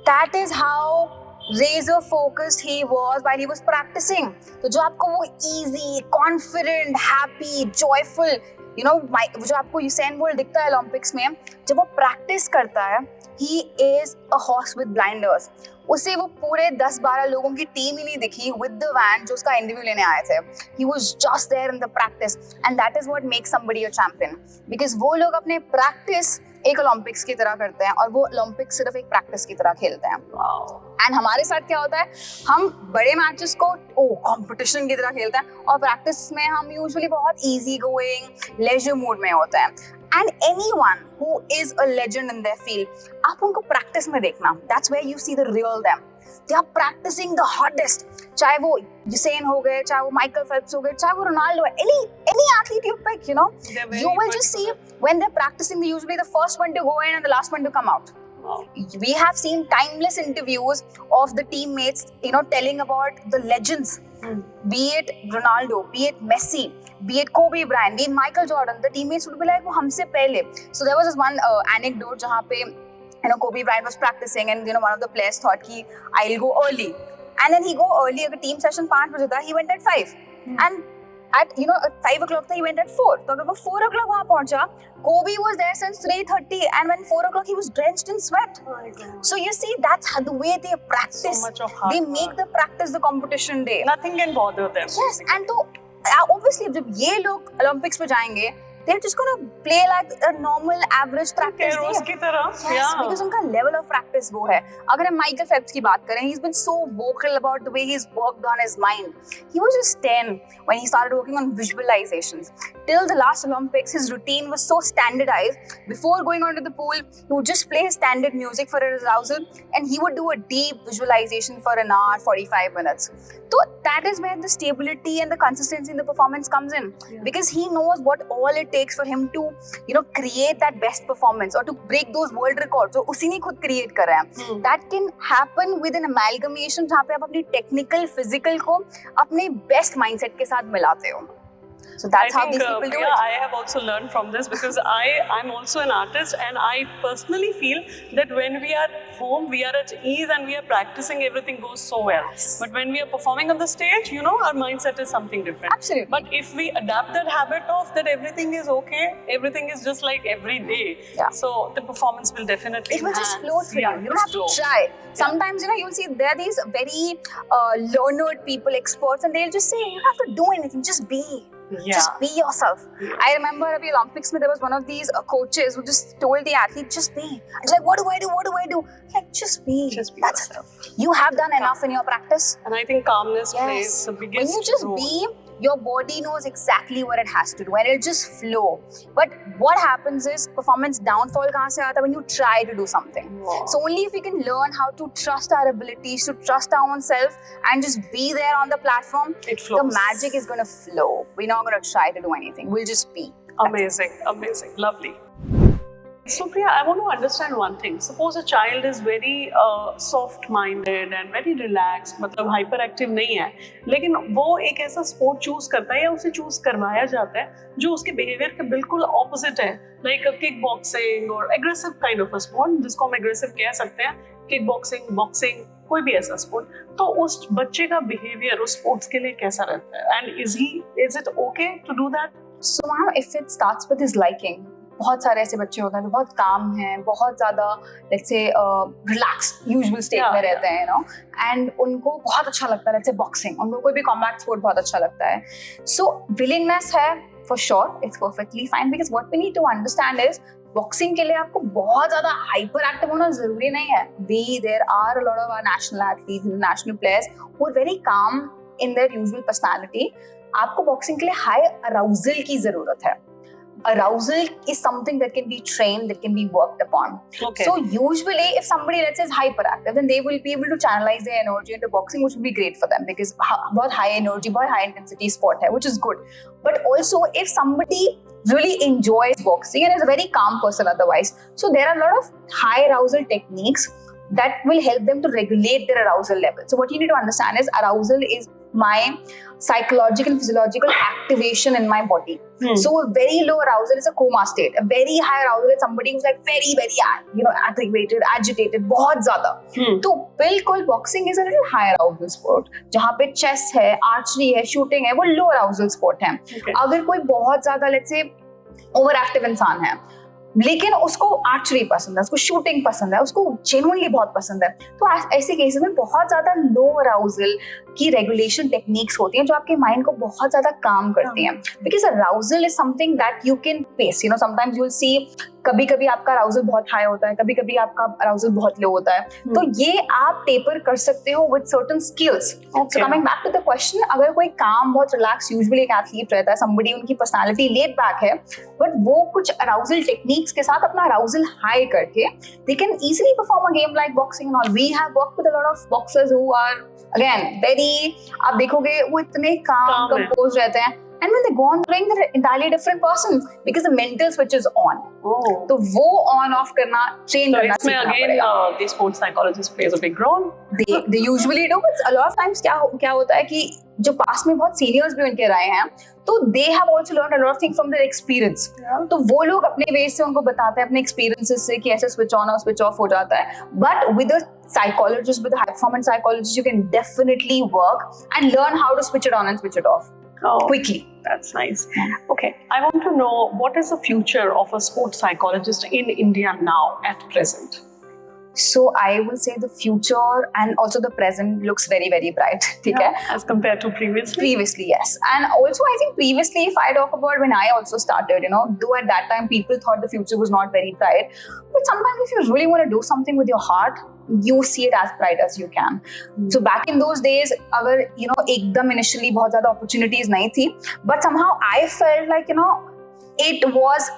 That is how razor focused he was while he was practicing. तो जो आपको वो easy, confident, happy, joyful, जो आपको Usain bolt दिखता है Olympics में, जब वो प्रैक्टिस करता है, he is a horse with blinders. उसे वो पूरे 10-12 लोगों की टीम ही नहीं दिखी with the van जो उसका इंटरव्यू लेने आए थे. He was just there in the practice, and that is what makes somebody a champion. Because वो लोग अपने प्रैक्टिस एक ओलंपिक्स की तरह करते हैं और वो ओलंपिक्स सिर्फ एक प्रैक्टिस की तरह खेलते हैं. एंड हमारे साथ क्या होता है, हम बड़े मैचेस को कंपटीशन की तरह खेलते हैं और प्रैक्टिस में हम यूजुअली बहुत इजी गोइंग लेजर मूड में होते हैं. And anyone who is a legend in their field, आप उनको प्रैक्टिस में देखना. That's where you see the real them. They are practicing the hardest. चाहे वो यूसेन हो गए, चाहे वो माइकल फेल्प्स हो गए, चाहे वो रोनाल्डो है, any athlete you pick, you will just see when they're practicing, they're usually the first one to go in and the last one to come out. Wow. We have seen timeless interviews of the teammates, telling about the legends. Be it Ronaldo, be it Messi, be it Kobe Bryant, be it Michael Jordan, the teammates would be like, वो हमसे पहले. So there was this one anecdote जहाँ पे Kobe Bryant was practicing and one of the players thought कि I'll go early, and then he go early. अगर team session 5 बजे था, he went at 5, and at 5 o'clock था, he went at 4. तो अगर वो 4 o'clock वहाँ पहुँचा, Kobe was there since 3:30, and when 4 o'clock he was drenched in sweat. So you see, that's how the way they practice. So much of hard they work. make the practice the competition day. Nothing can bother them. Yes, and तो obviously जब ये लोग Olympics में जाएंगे, they're just gonna play like a normal average practice day. रोज की तरह. Yes, because उनका level of practice वो है. अगर हम माइकल फेल्प्स की बात करें, he's been so vocal about the way he's worked on his mind. He was just 10 when he started working on visualizations. Till the last Olympics, his routine was so standardized. Before going onto the pool, he would just play his standard music for his arousal, and he would do a deep visualization for an hour, 45 minutes. So that is where the stability and the consistency in the performance comes in. Yeah. Because he knows what all it takes for him to, create that best performance or to break those world records. So उसी ने खुद create करा है. That can happen with an amalgamation जहाँ पे आप अपनी technical, physical को अपने best mindset के साथ मिलाते हो. So that's how these people do it. I have also learned from this because I'm also an artist, and I personally feel that when we are home, we are at ease and we are practicing, everything goes so well. Yes. But when we are performing on the stage, our mindset is something different. Absolutely. But if we adapt that habit of that everything is okay, everything is just like every day, so the performance will definitely it will just flow through you. You don't have to try. Sometimes, you'll see there are these very learned people, experts, and they'll just say, you don't have to do anything, just be. Yeah. Just be yourself. I remember at the Olympics, there was one of these coaches who just told the athlete, just be. It's like, what do I do? What do I do? Like, just be. Just be That's yourself. it. You have done enough in your practice. And I think calmness plays the biggest role. When you just be, your body knows exactly what it has to do and it'll just flow. But what happens is performance downfall kahan se aata when you try to do something. Wow. So only if we can learn how to trust our abilities, to trust our own self and just be there on the platform, the magic is going to flow. We're not going to try to do anything. We'll just be. Amazing, amazing, lovely. So Priya, I want to understand one thing. Suppose a child is very soft-minded and very relaxed, मतलब hyperactive नहीं है, लेकिन वो एक ऐसा sport choose करता है या उसे choose करवाया जाता है जो उसके behavior के बिल्कुल opposite है, like a kickboxing or aggressive kind of a sport, जिसको हम aggressive कह सकते हैं, kickboxing, boxing, कोई भी ऐसा sport, तो उस बच्चे का behavior उस sports के लिए कैसा रहता है? And is it okay to do that? So now if it starts with his liking, बहुत सारे ऐसे बच्चे होते हैं जो बहुत काम हैं, बहुत ज़्यादा let's say relax usual state में रहते हैं, यू नो, एंड उनको बहुत अच्छा लगता है लेट्स से बॉक्सिंग, उनको कोई भी कॉम्बैट स्पोर्ट बहुत अच्छा लगता है. सो विलिंगनेस है for sure, it's perfectly fine, because what we need to understand is boxing के लिए आपको बहुत ज्यादा हाइपर एक्टिव होना जरूरी नहीं है. There are a lot of our national athletes, national players who are very calm in their usual personality. आपको बॉक्सिंग के लिए हाई अराउजल की जरूरत है. Arousal is something that can be trained, that can be worked upon. Okay. So usually if somebody, let's say, is hyperactive, then they will be able to channelize their energy into boxing, which will be great for them because बहुत high energy, बहुत high intensity sport है, which is good. But also if somebody really enjoys boxing and is a very calm person otherwise, so there are a lot of high arousal techniques that will help them to regulate their arousal level. So what you need to understand is arousal is my psychological and physiological activation in my body. So a very low arousal is a coma state. A very high arousal is somebody who's like very, aggravated, agitated, बहुत ज़्यादा. तो बिल्कुल boxing is a little high arousal sport. जहाँ पे chess है, archery है, shooting है, वो low arousal sport है. अगर कोई बहुत ज़्यादा let's say overactive इंसान है, लेकिन उसको आर्चरी पसंद है, उसको शूटिंग पसंद है, उसको जेन्युइनली बहुत पसंद है, तो ऐसे केसेस में बहुत ज्यादा लो अराउजल की रेगुलेशन टेक्निक्स होती हैं जो आपके माइंड को बहुत ज्यादा काम करती हैं. Because arousal is something that you can face. Sometimes you will see कभी कभी आपका अराउजल बहुत हाई होता है, कभी कभी आपका अराउजल बहुत लो होता है. तो ये आप टेपर कर सकते हो with certain skills. So coming back to the question, अगर कोई काम बहुत रिलैक्स यूजुअली एक एथलीट रहता है, समबडी उनकी पर्सनालिटी लेट बैक है, बट वो कुछ अराउजल टेक्निक्स के साथ अपना अराउजल हाई करके they can easily perform a game like boxing and all. We have worked with a lot of boxers who are again very, आप देखोगे वो इतने काम कंपोज रहते हैं, and when they go on playing they're an entirely different person because the mental switch is on. तो वो on off करना train करना सीखना पड़ेगा. The sports psychologist plays a big role. They usually do, but a lot of times क्या होता है कि जो पास में बहुत सीनियर्स भी उनके रहे हैं, तो they have also learned a lot of things from their experience. तो वो लोग अपने वे से उनको बताते हैं अपने experiences से कि ऐसे switch on और switch off हो जाता है. But with a psychologist, with a high performance psychologist, you can definitely work and learn how to switch it on and switch it off quickly. That's nice. Okay, I want to know, what is the future of a sports psychologist in India now at present? So I will say the future and also the present looks very, very bright. As compared to previously? Previously, yes. And also I think previously, if I talk about when I also started, though at that time people thought the future was not very bright, but sometimes if you really want to do something with your heart, you see it as bright as you can. So back in those days, अगर एकदम initially बहुत ज़्यादा opportunities नहीं थी, but somehow I felt like it was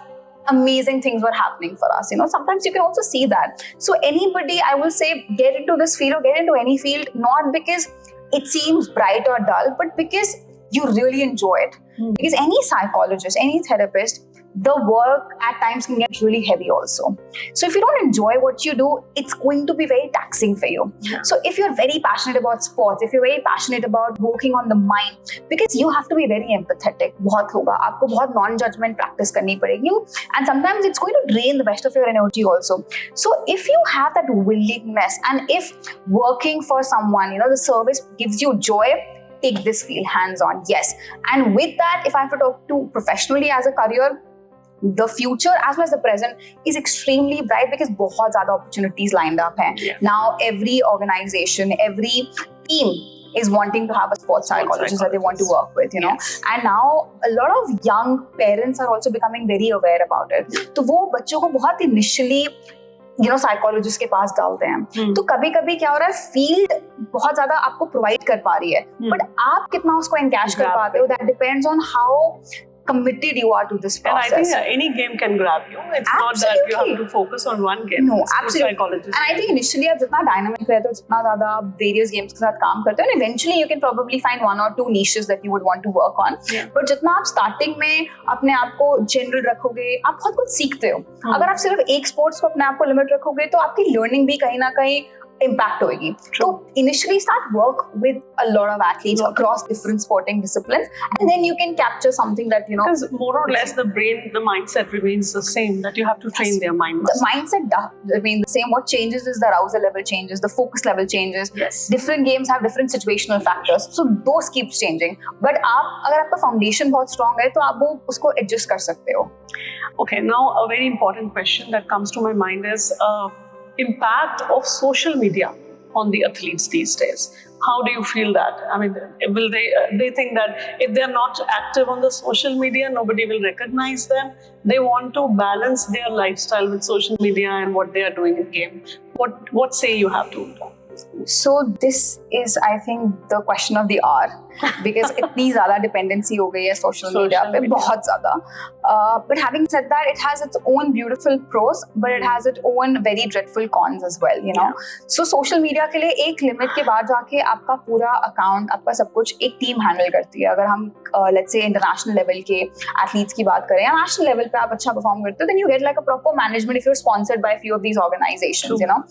amazing things were happening for us. Sometimes you can also see that. So anybody, I will say, get into this field or get into any field, not because it seems bright or dull, but because you really enjoy it. Because any psychologist, any therapist, the work at times can get really heavy also. So if you don't enjoy what you do, it's going to be very taxing for you. So if you're very passionate about sports, if you're very passionate about working on the mind, because you have to be very empathetic, बहुत होगा, आपको बहुत non-judgment practice करनी पड़ेगी, and sometimes it's going to drain the best of your energy also. So if you have that willingness, and if working for someone, the service gives you joy, take this field hands-on, yes. And with that, if I have to talk to professionally as a career, the future as well as the present is extremely bright because बहुत ज़्यादा opportunities lined up हैं. Now every organization, every team is wanting to have a sports psychologist that they want to work with, And now a lot of young parents are also becoming very aware about it. तो वो बच्चों को बहुत initially psychologist के पास डालते हैं. तो कभी कभी क्या हो रहा है, फील्ड बहुत ज्यादा आपको प्रोवाइड कर पा रही है, बट आप कितना उसको एनकैश कर पाते हो, that depends on how committed you are to this process. And I think any game can grab you. It's not that you have to focus on one game. No, absolutely. And I think initially आप जितना dynamic रहते हो, जितना ज़्यादा various games के साथ काम करते हो, and eventually you can probably find one or two niches that you would want to work on. But जितना आप starting में अपने आप को general रखोगे, आप बहुत कुछ सीखते हो. अगर आप सिर्फ एक sports को अपने आप को limit रखोगे, तो आपकी learning भी कहीं ना कहीं impact होगी. So initially start work with a lot of athletes across different sporting disciplines, and then you can capture something that Because more or less the mindset remains the same. That you have to train their mind. The mindset remains the same. What changes is the arousal level changes, the focus level changes. Yes. Different games have different situational factors, so those keeps changing. But अगर आपका foundation बहुत strong है, तो आप वो उसको adjust कर सकते हो. Okay, now a very important question that comes to my mind is impact of social media on the athletes these days. How do you feel that? I mean, will they think that if they're not active on the social media, nobody will recognize them? They want to balance their lifestyle with social media and what they are doing in game. What say you have to? So this is, I think, the question of the hour, because इतनी ज़्यादा dependency हो गई है social media पे, बहुत ज़्यादा. But having said that, it has its own beautiful pros, but it has its own very dreadful cons as well, you know. So social media के लिए एक limit के बाद जाके आपका पूरा account, आपका सब कुछ एक team handle करती है. अगर हम let's say international level के athletes की बात करें या national level पे आप अच्छा perform करते हो, then you get like a proper management if you're sponsored by a few of these organizations, you know.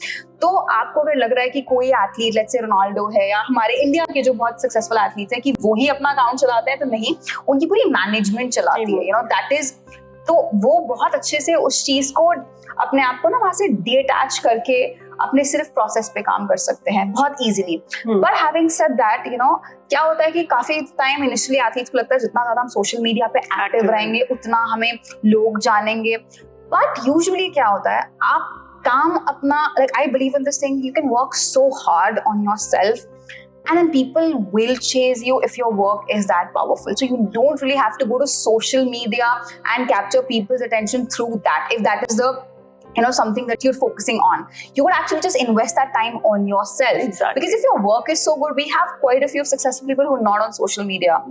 तो आपको अगर लग रहा है कि कोई एथलीट, लेट्स से रोनाल्डो है या हमारे इंडिया के जो बहुत सक्सेसफुल एथलीट्स हैं, कि वो ही अपना अकाउंट चलाते हैं, तो नहीं, उनकी पूरी मैनेजमेंट चलाती है, यू नो, दैट इज. तो वो बहुत अच्छे से उस चीज को अपने आप को ना वहां से डिअटैच करके अपने सिर्फ प्रोसेस पे काम कर सकते हैं बहुत easily. But having said that, you know, क्या होता है कि काफी टाइम इनिशियली एथलीट्स को लगता है जितना ज्यादा हम सोशल मीडिया पे एक्टिव रहेंगे उतना हमें लोग जानेंगे. बट यूजुअली क्या होता है, आप काम अपना, like I believe in this thing, you can work so hard on yourself and then people will chase you if your work is that powerful. So you don't really have to go to social media and capture people's attention through that, if that is the, you know, something that you're focusing on. You would actually just invest that time on yourself. Exactly. Because if your work is so good, we have quite a few successful people who are not on social media,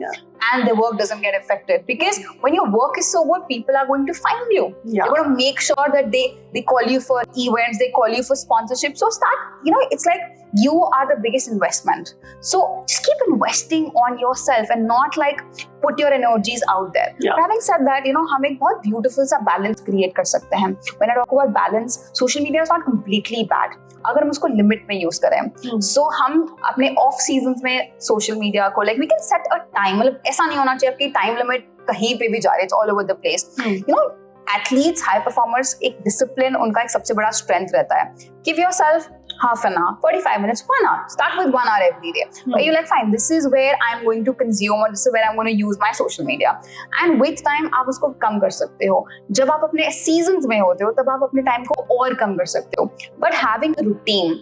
and their work doesn't get affected. Because when your work is so good, people are going to find you. They're going to make sure that they call you for events, they call you for sponsorship. So start, you know, it's like you are the biggest investment. So just keep investing on yourself and not like put your energies out there. But having said that, you know, हम एक बहुत beautiful सा balance create कर सकते हैं. When I talk about balance, social media is not completely bad. अगर हम उसको लिमिट में यूज करें, सो हम अपने ऑफ सीजन्स में सोशल मीडिया को like we can set a time. मतलब ऐसा नहीं होना चाहिए कि टाइम लिमिट कहीं पे भी जा रही है, it's all over the place. You know, athletes, high performers, एक डिसिप्लिन उनका एक सबसे बड़ा स्ट्रेंथ रहता है. Give yourself half an hour, 45 minutes, 1 hour. Start with 1 hour every day. Where you're like, fine, this is where I'm going to consume or this is where I'm going to use my social media. And with time, आप उसको कम कर सकते हो. जब आप अपने seasons में होते हो, तब आप अपने time को और कम कर सकते हो. But having a routine,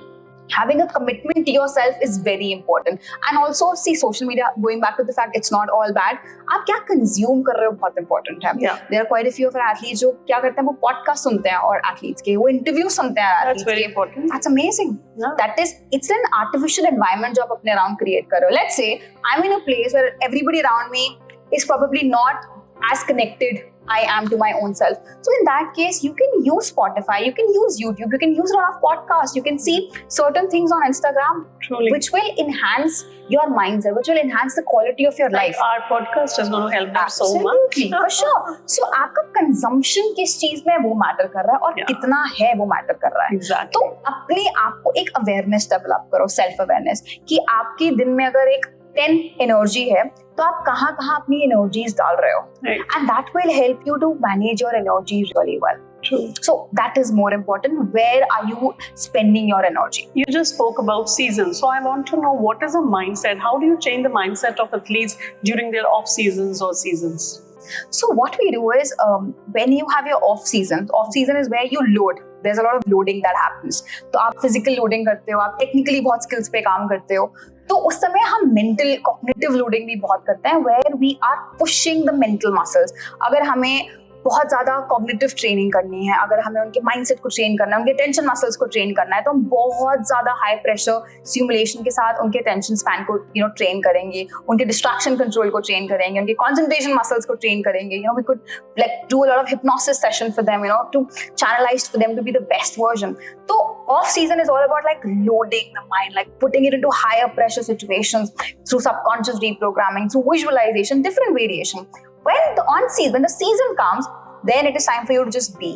having a commitment to yourself is very important. And also, see, social media, going back to the fact it's not all bad, आप क्या consume कर रहे हो बहुत important है. There are quite a few of our athletes जो क्या करते हैं, वो podcast सुनते हैं और athletes के, वो interview सुनते हैं athletes. That's very important. That's amazing. That is, it's an artificial environment जो आप अपने around create कर रहे हो. Let's say I'm in a place where everybody around me is probably not as connected I am to my own self. So in that case, you can use Spotify, you can use YouTube, you can use a lot of podcasts, you can see certain things on Instagram, which will enhance your mindset, which will enhance the quality of your life. Our podcast is going to help them so much. Absolutely, for sure. So आपका consumption किस चीज में वो matter कर रहा है और कितना है वो matter कर रहा है. Exactly. तो अपने आप को एक awareness develop करो, self awareness, कि आपके दिन में अगर एक 10 एनर्जी है तो आप कहाँ अपनी एनर्जीज डाल रहे हो, and that will help you to manage your energy really well. True. So that is more important. Where are you spending your energy? You just spoke about seasons, so I want to know what is a mindset. How do you change the mindset of athletes during their off seasons or seasons? So what we do is when you have your off season is where you load. There's a lot of loading that happens. तो आप physical loading करते हो, आप technically बहुत skills पे काम करते हो, तो उस समय हम mental cognitive loading भी बहुत करते हैं, where we are pushing the mental muscles. अगर हमें बहुत ज्यादा कॉग्निटिव ट्रेनिंग करनी है, अगर हमें उनके माइंडसेट को ट्रेन करना है, उनके टेंशन मसल्स को ट्रेन करना है, तो हम बहुत ज्यादा हाई प्रेशर स्टिमुलेशन के साथ उनके टेंशन स्पैन को ट्रेन करेंगे, उनके डिस्ट्रैक्शन कंट्रोल को ट्रेन करेंगे, उनके कंसंट्रेशन मसल्स को ट्रेन करेंगे. We could like do a lot of hypnosis session for them, to channelise for them to be the best version. तो off season is all about like loading the mind, like putting it into higher pressure situations through subconscious reprogramming, through visualization, different variation. When the season comes, then it is time for you to just be.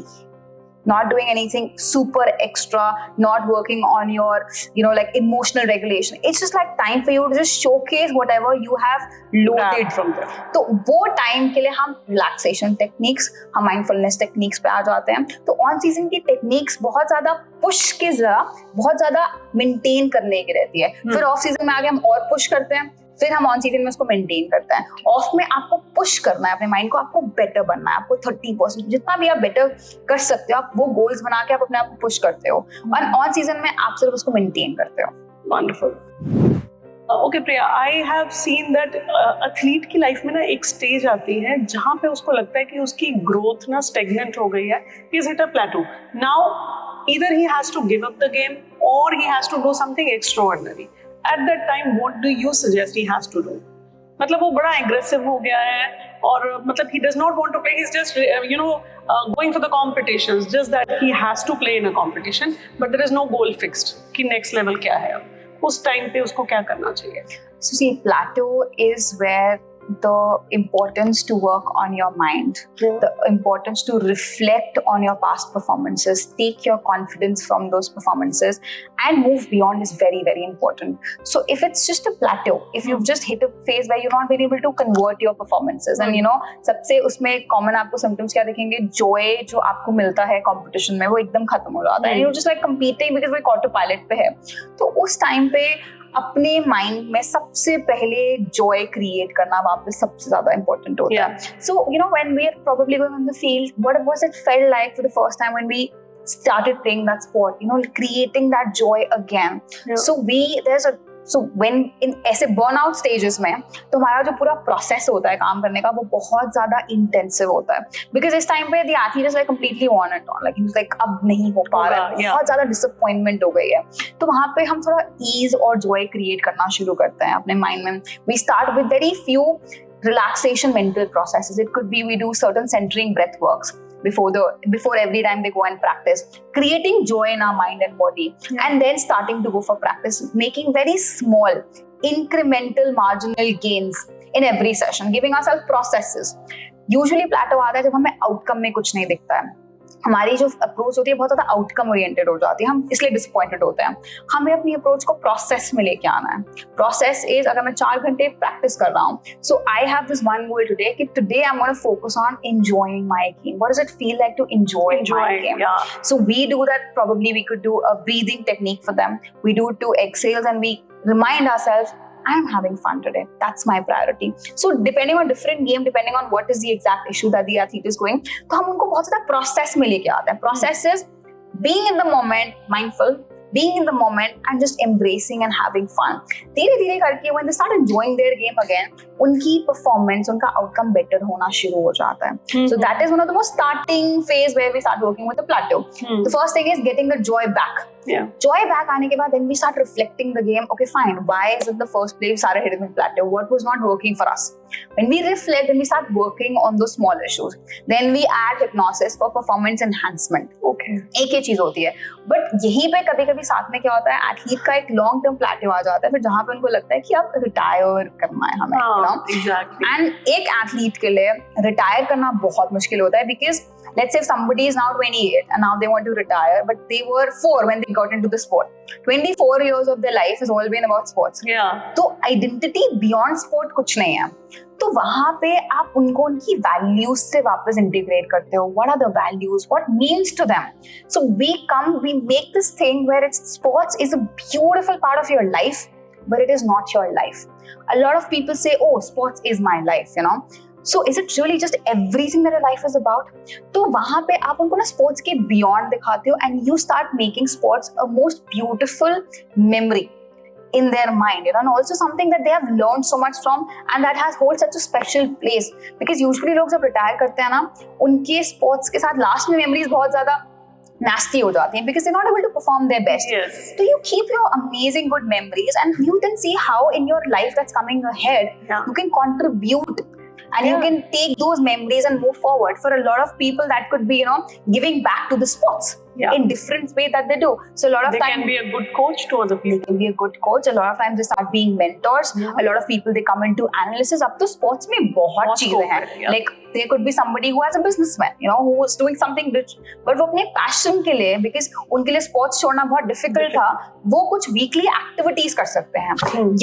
not doing anything super extra, not working on your, like emotional regulation. It's just like time for you to just showcase whatever you have loaded from there. तो वो time के लिए हम relaxation techniques, हम mindfulness techniques पे आ जाते हैं. तो on season की techniques बहुत ज़्यादा push के जगह बहुत ज़्यादा maintain करने की रहती है. फिर off season में आगे हम और push करते हैं, फिर हम ऑन सीजन में उसको मेंटेन करते हैं. ऑफ में आपको पुश करना है अपने माइंड को, आपको बेटर बनना है, आपको 30% जितना भी आप बेटर कर सकते हो, आप वो गोल्स बना के आप अपने आप को पुश करते हो, और ऑन सीजन में आप सिर्फ उसको मेंटेन करते हो. Wonderful. Okay Priya, I have seen that athlete की लाइफ में ना एक स्टेज आती है जहाँ पे उसको लगता है कि उसकी ग्रोथ ना स्टेगनेंट हो गई है. He is hit a plateau. Now either he has to give up the game और he has to do something extraordinary. At that time, what do you suggest he has to do? मतलब वो बड़ा aggressive हो गया है और मतलब he does not want to play. He's just going for the competitions. Just that he has to play in a competition, but there is no goal fixed कि next level क्या है. उस time पे उसको क्या करना चाहिए? So see, plateau is where the importance to work on your mind, the importance to reflect on your past performances, take your confidence from those performances and move beyond is very, very important. So if it's just a plateau, if you've just hit a phase where you're not been able to convert your performances and सबसे उसमें common आपको symptoms क्या दिखेंगे, joy जो आपको मिलता है competition में वो एकदम खत्म हो जाता है, and you're just like competing because वो autopilot पे है. तो उस time पे अपने माइंड में सबसे पहले जॉय क्रिएट करना वापस सबसे ज्यादा इंपॉर्टेंट होता है. So when we are probably going on the field, what was it felt like for the first time when we started playing that sport, creating that joy again. So when in ऐसे burnout stages में तो हमारा जो पूरा process होता है काम करने का वो बहुत ज़्यादा intensive होता है, because इस time पे the athlete is like completely on it on, like he's like अब नहीं हो पा रहा है, बहुत ज़्यादा disappointment हो गई है. तो वहाँ पे हम थोड़ा ease और joy create करना शुरू करते हैं अपने mind में. We start with very few relaxation mental processes. It could be we do certain centering breath works before every time they go and practice, creating joy in our mind and body, and then starting to go for practice, making very small incremental marginal gains in every session, giving ourselves processes. Usually plateau आता है जब हमें outcome में कुछ नहीं दिखता है, हमारी जो अप्रोच होती है बहुत ज़्यादा आउटकम ओरिएंटेड हो जाती है, हम इसलिए डिसअपॉइंटेड होते हैं. हमें अपनी अप्रोच को प्रोसेस में लेके आना है. प्रोसेस इज, अगर मैं 4 घंटे प्रैक्टिस कर रहा हूँ, so I have this one goal today कि today I am gonna focus on enjoying my game. What does it feel like to enjoy my game? So we do that. Probably we could do a breathing technique for them. We do 2 exhales and we remind ourselves, I'm having fun today. That's my priority. So depending on different game, depending on what is the exact issue that the athlete is going, तो हम उनको बहुत ज़्यादा process में लेके आते हैं. Process is being in the moment, mindful, being in the moment and just embracing and having fun. धीरे धीरे करके when they start enjoying their game again, उनकी performance, उनका outcome better होना शुरू हो जाता है. So that is one of the most starting phase where we start working with the plateau. The first thing is getting the joy back. Joy back आने के बाद then we start reflecting the game. Okay, fine. Why is it the first place we started hitting the plateau? What was not working for us? When we reflect and we start working on those small issues, then we add hypnosis for performance enhancement. Okay. एक ही चीज होती है. But यहीं पे कभी-कभी साथ में क्या होता है, एथलीट का एक लॉन्ग टर्म प्लेटो आ जाता है, फिर जहाँ पे उनको लगता है कि अब रिटायर करना है हमें. Exactly. And एक एथलीट के लिए रिटायर करना बहुत मुश्किल होता है, because let's say if somebody is now 28 and now they want to retire, but they were 4 when they got into the sport. 24 years of their life has all been about sports. तो identity beyond sport कुछ नहीं है. तो वहाँ पे आप उनको उनकी values से वापस integrate करते हो. What are the values? What means to them? So we make this thing where sports is a beautiful part of your life, but it is not your life. A lot of people say, oh, sports is my life, So is it really just everything that your life is about? तो वहाँ पे आप उनको ना sports के beyond दिखाते हो, and you start making sports a most beautiful memory in their mind, and also something that they have learned so much from, and that has holds such a special place. Because usually लोग जब retire करते हैं ना, उनके sports के साथ last में memories बहुत ज़्यादा nasty हो जाती हैं, because they're not able to perform their best. So you keep your amazing good memories, and you can see how in your life that's coming ahead, you can contribute. And you can take those memories and move forward. For a lot of people, that could be, giving back to the sports. in different way that they do. So a lot of they time can be a good coach to other people. They can be a good coach. A lot of times they start being mentors. A lot of people they come into analysis. Up to sports में बहुत चीजें हैं. Like there could be somebody who has a businessman, who is doing something rich, but वो अपने passion के लिए, because उनके लिए sports छोड़ना बहुत difficult था, वो कुछ weekly activities कर सकते हैं.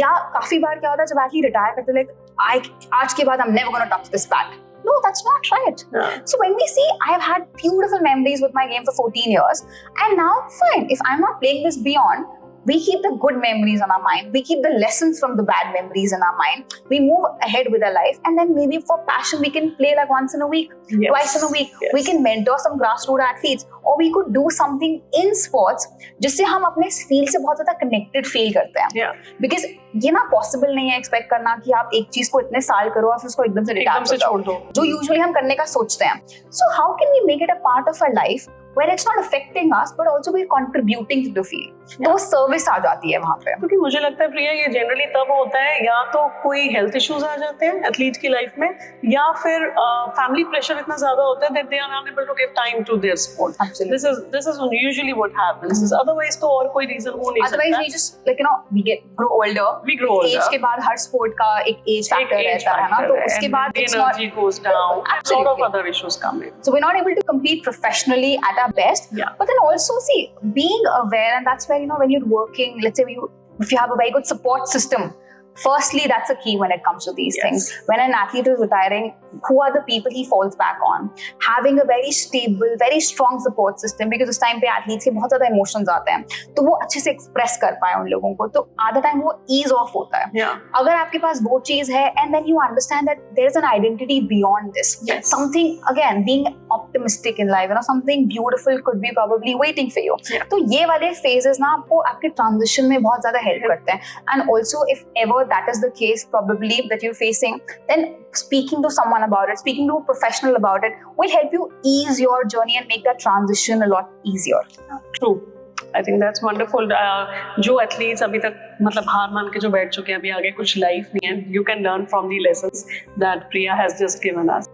या काफी बार क्या होता है जब athlete retire करते हैं, like आज के बाद I'm never going to touch this bat. No, that's not right. So when we see, I have had beautiful memories with my game for 14 years, and now fine, if I'm not playing this beyond, we keep the good memories on our mind. We keep the lessons from the bad memories in our mind. We move ahead with our life, and then maybe for passion, we can play like once in a week, twice in a week. We can mentor some grassroots athletes, or we could do something in sports जिससे हम अपने field से बहुत ज़्यादा connected feel करते हैं. Because ये ना possible नहीं है expect करना कि आप एक चीज को इतने साल करो और फिर उसको एकदम से detach छोड़ दो, जो usually हम करने का सोचते हैं. So how can we make it a part of our life where it's not affecting us, but also we're contributing to the field? तो वो सर्विस आ जाती है वहाँ पे. क्योंकि मुझे लगता है प्रिया ये जनरली तब होता है या तो कोई हेल्थ इश्यूज आ जाते हैं एथलीट की लाइफ में, या फिर फैमिली प्रेशर इतना ज्यादा होता है that they are unable to give time to their sport. This is usually what happens. Otherwise तो और कोई reason हो नहीं सकता. Otherwise we just we grow older. We grow older. Age के बाद हर sport का एक age factor रहता है ना, तो उसके बाद energy goes down. A lot of other issues come in. So we're not able to compete professionally at our best. But then also see, being aware, and that's where when you're working, let's say if you have a very good support system, firstly, that's a key when it comes to these things. When an athlete is retiring, who are the people he falls back on? Having a very stable, very strong support system, because उस time पे athletes के बहुत ज़्यादा emotions आते हैं, तो वो अच्छे से express कर पाए उन लोगों को, तो आधा time वो ease off होता है. अगर आपके पास वो चीज़ है, and then you understand that there is an identity beyond this. Something, again, being optimistic in life, something beautiful could be probably waiting for you. तो ये वाले phases ना आपको आपके transition में बहुत ज़्यादा help करते हैं. And also, if ever that is the case probably that you're facing, then speaking to someone about it, speaking to a professional about it, will help you ease your journey and make that transition a lot easier. True. I think that's wonderful. जो athletes अभी तक मतलब हार मान के जो बैठ चुके हैं, अभी आगे कुछ life नहीं है, you can learn from the lessons that Priya has just given us.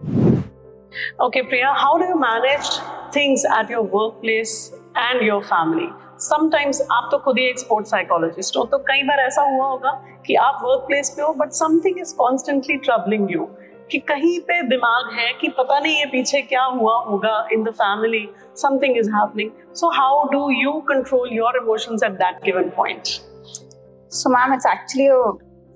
Okay, Priya, how do you manage things at your workplace and your family? Sometimes आप तो खुद ही एक स्पोर्ट्स साइकोलॉजिस्ट हो, तो कई बार ऐसा हुआ होगा कि आप वर्क प्लेस पे हो but something is constantly troubling you, कि कहीं पे दिमाग है कि पता नहीं ये पीछे क्या हुआ होगा in the family, something is happening. So how do you control your emotions at that given point? So ma'am, it's actually a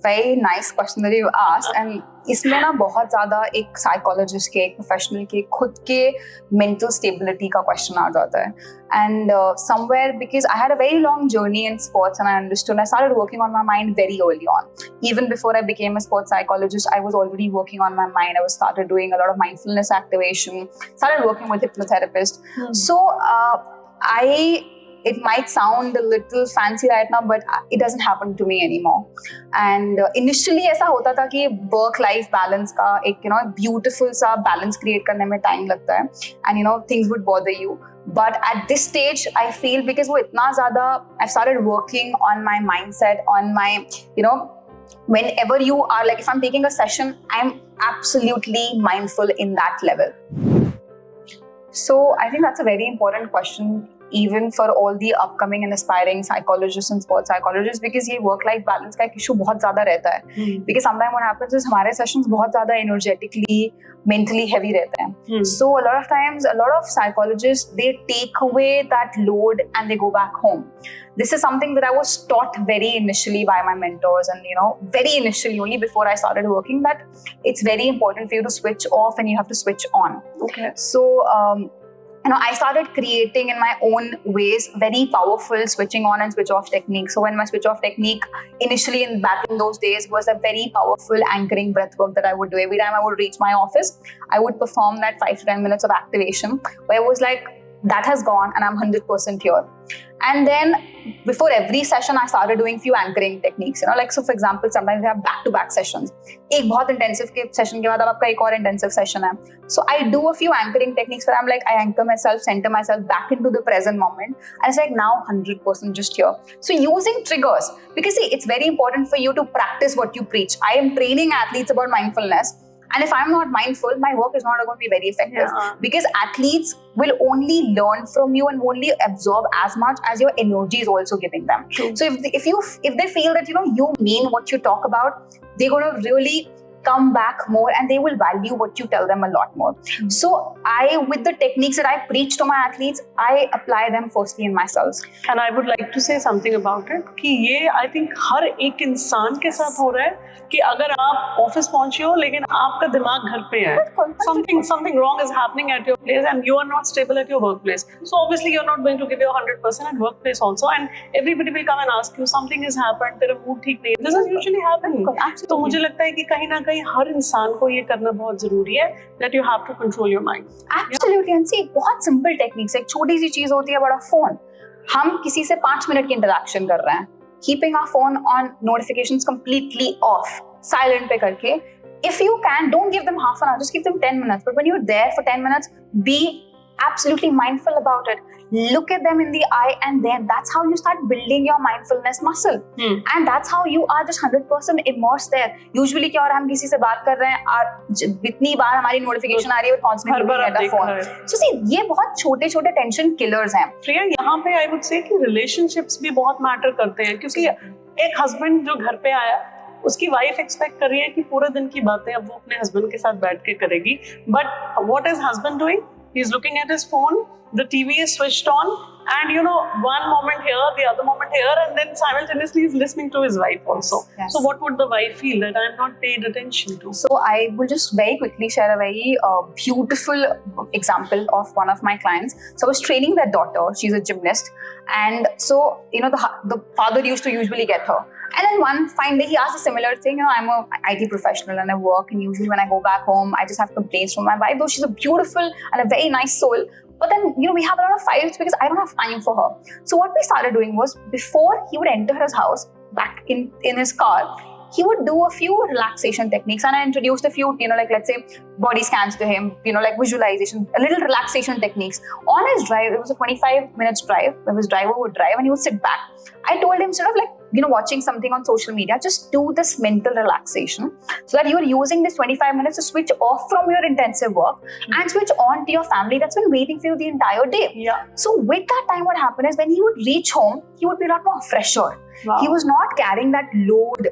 very nice question that you asked, and इसमें ना बहुत ज़्यादा एक साइकोलॉजिस्ट के, एक प्रोफेशनल के खुद के मेंटल स्टेबिलिटी का क्वेश्चन आ जाता है. And somewhere, because I had a very long journey in sports and I understood, I started working on my mind very early on. Even before I became a sports psychologist, I was already working on my mind. I started doing a lot of mindfulness activation, started working with hypnotherapist. So it might sound a little fancy right now, but it doesn't happen to me anymore. And initially ऐसा होता था कि work life balance का एक beautiful सा balance create करने में time लगता है, and things would bother you. But at this stage, I feel because वो इतना ज़्यादा, I've started working on my mindset, on my whenever you are, like if I'm taking a session, I'm absolutely mindful in that level. So I think that's a very important question, even for all the upcoming and aspiring psychologists and sports psychologists, because ये work life balance का एक issue बहुत ज़्यादा रहता है. Because sometimes what happens is हमारे sessions बहुत ज़्यादा energetically, mentally heavy रहते हैं. So a lot of times, a lot of psychologists, they take away that load and they go back home. This is something that I was taught very initially by my mentors, and very initially, only before I started working, that it's very important for you to switch off and you have to switch on. Okay. So I started creating in my own ways very powerful switching on and switch off techniques. So when my switch off technique initially back in those days was a very powerful anchoring breath work that I would do. Every time I would reach my office, I would perform that 5 to 10 minutes of activation where it was like, that has gone and I'm 100% here. And then before every session, I started doing few anchoring techniques. Like so for example, sometimes we have back-to-back sessions. एक बहुत intensive session के बाद अब आपका एक और intensive session है. So I do a few anchoring techniques where I'm like, I anchor myself, center myself back into the present moment. And it's like now 100% just here. So using triggers, because see, it's very important for you to practice what you preach. I am training athletes about mindfulness. And if I'm not mindful, my work is not going to be very effective. Because athletes will only learn from you and only absorb as much as your energy is also giving them. So if they feel that you mean what you talk about, they're going to really come back more and they will value what you tell them a lot more. So with the techniques that I preach to my athletes, I apply them firstly in myself. And I would like to say something about it कि ये I think हर एक इंसान के साथ हो रहा है कि अगर आप ऑफिस पहुंचे हो लेकिन आपका दिमाग घर पे है, something wrong is happening at your place and you are not stable at your workplace. So obviously you're not going to give your 100% at workplace also, and everybody will come and ask you something has happened, तेरा mood ठीक नहीं है. This is usually happening. तो मुझे लगता है कि कहीं ना कहीं हर इंसान को ये करना बहुत जरूरी है, that you have to control your mind. Absolutely. And see, बहुत simple techniques, एक छोटी सी चीज होती है बड़ा फोन. हम किसी से 5 मिनट की इंटरेक्शन कर रहे हैं, keeping our phone on notifications completely off, silent पे करके. If you can, don't give them half an hour, just give them 10 minutes. But when you're there for 10 minutes, be absolutely mindful about it. Look at them in the eye, and then that's how you start building your mindfulness muscle. And that's how you are just 100% immersed there. Usually क्या हो रहा है, हम किसी से बात कर रहे हैं और इतनी बार हमारी नोटिफिकेशन आ रही है, constantly looking at the phone. So see, ये बहुत छोटे-छोटे टेंशन किलर्स हैं. प्रिया, यहाँ पे I would say कि relationships भी बहुत मैटर करते हैं, क्योंकि एक हस्बैंड जो घर पे आया, उसकी वाइफ एक्सपेक्ट कर रही है कि पूरे दिन की बातें अब वो अपने हस्बैंड के साथ बैठ के करेगी. But what is husband doing? He's looking at his phone, the TV is switched on, and one moment here, the other moment here, and then simultaneously he's listening to his wife also. Yes. So what would the wife feel that I'm not paid attention to? So I will just very quickly share a very beautiful example of one of my clients. So I was training their daughter. She's a gymnast, and so the father used to usually get her. And then one fine day, he asked a similar thing. I'm a IT professional and I work, and usually when I go back home, I just have complaints from my wife, though she's a beautiful and a very nice soul. But then, we have a lot of fights because I don't have time for her. So what we started doing was, before he would enter his house, back in his car, he would do a few relaxation techniques, and I introduced a few, like let's say body scans to him, like visualization, a little relaxation techniques. On his drive, it was a 25 minutes drive, where his driver would drive and he would sit back. I told him, sort of like, watching something on social media, just do this mental relaxation so that you're using this 25 minutes to switch off from your intensive work and switch on to your family that's been waiting for you the entire day. Yeah. So with that time, what happened is when he would reach home, he would be a lot more fresher. Wow. He was not carrying that load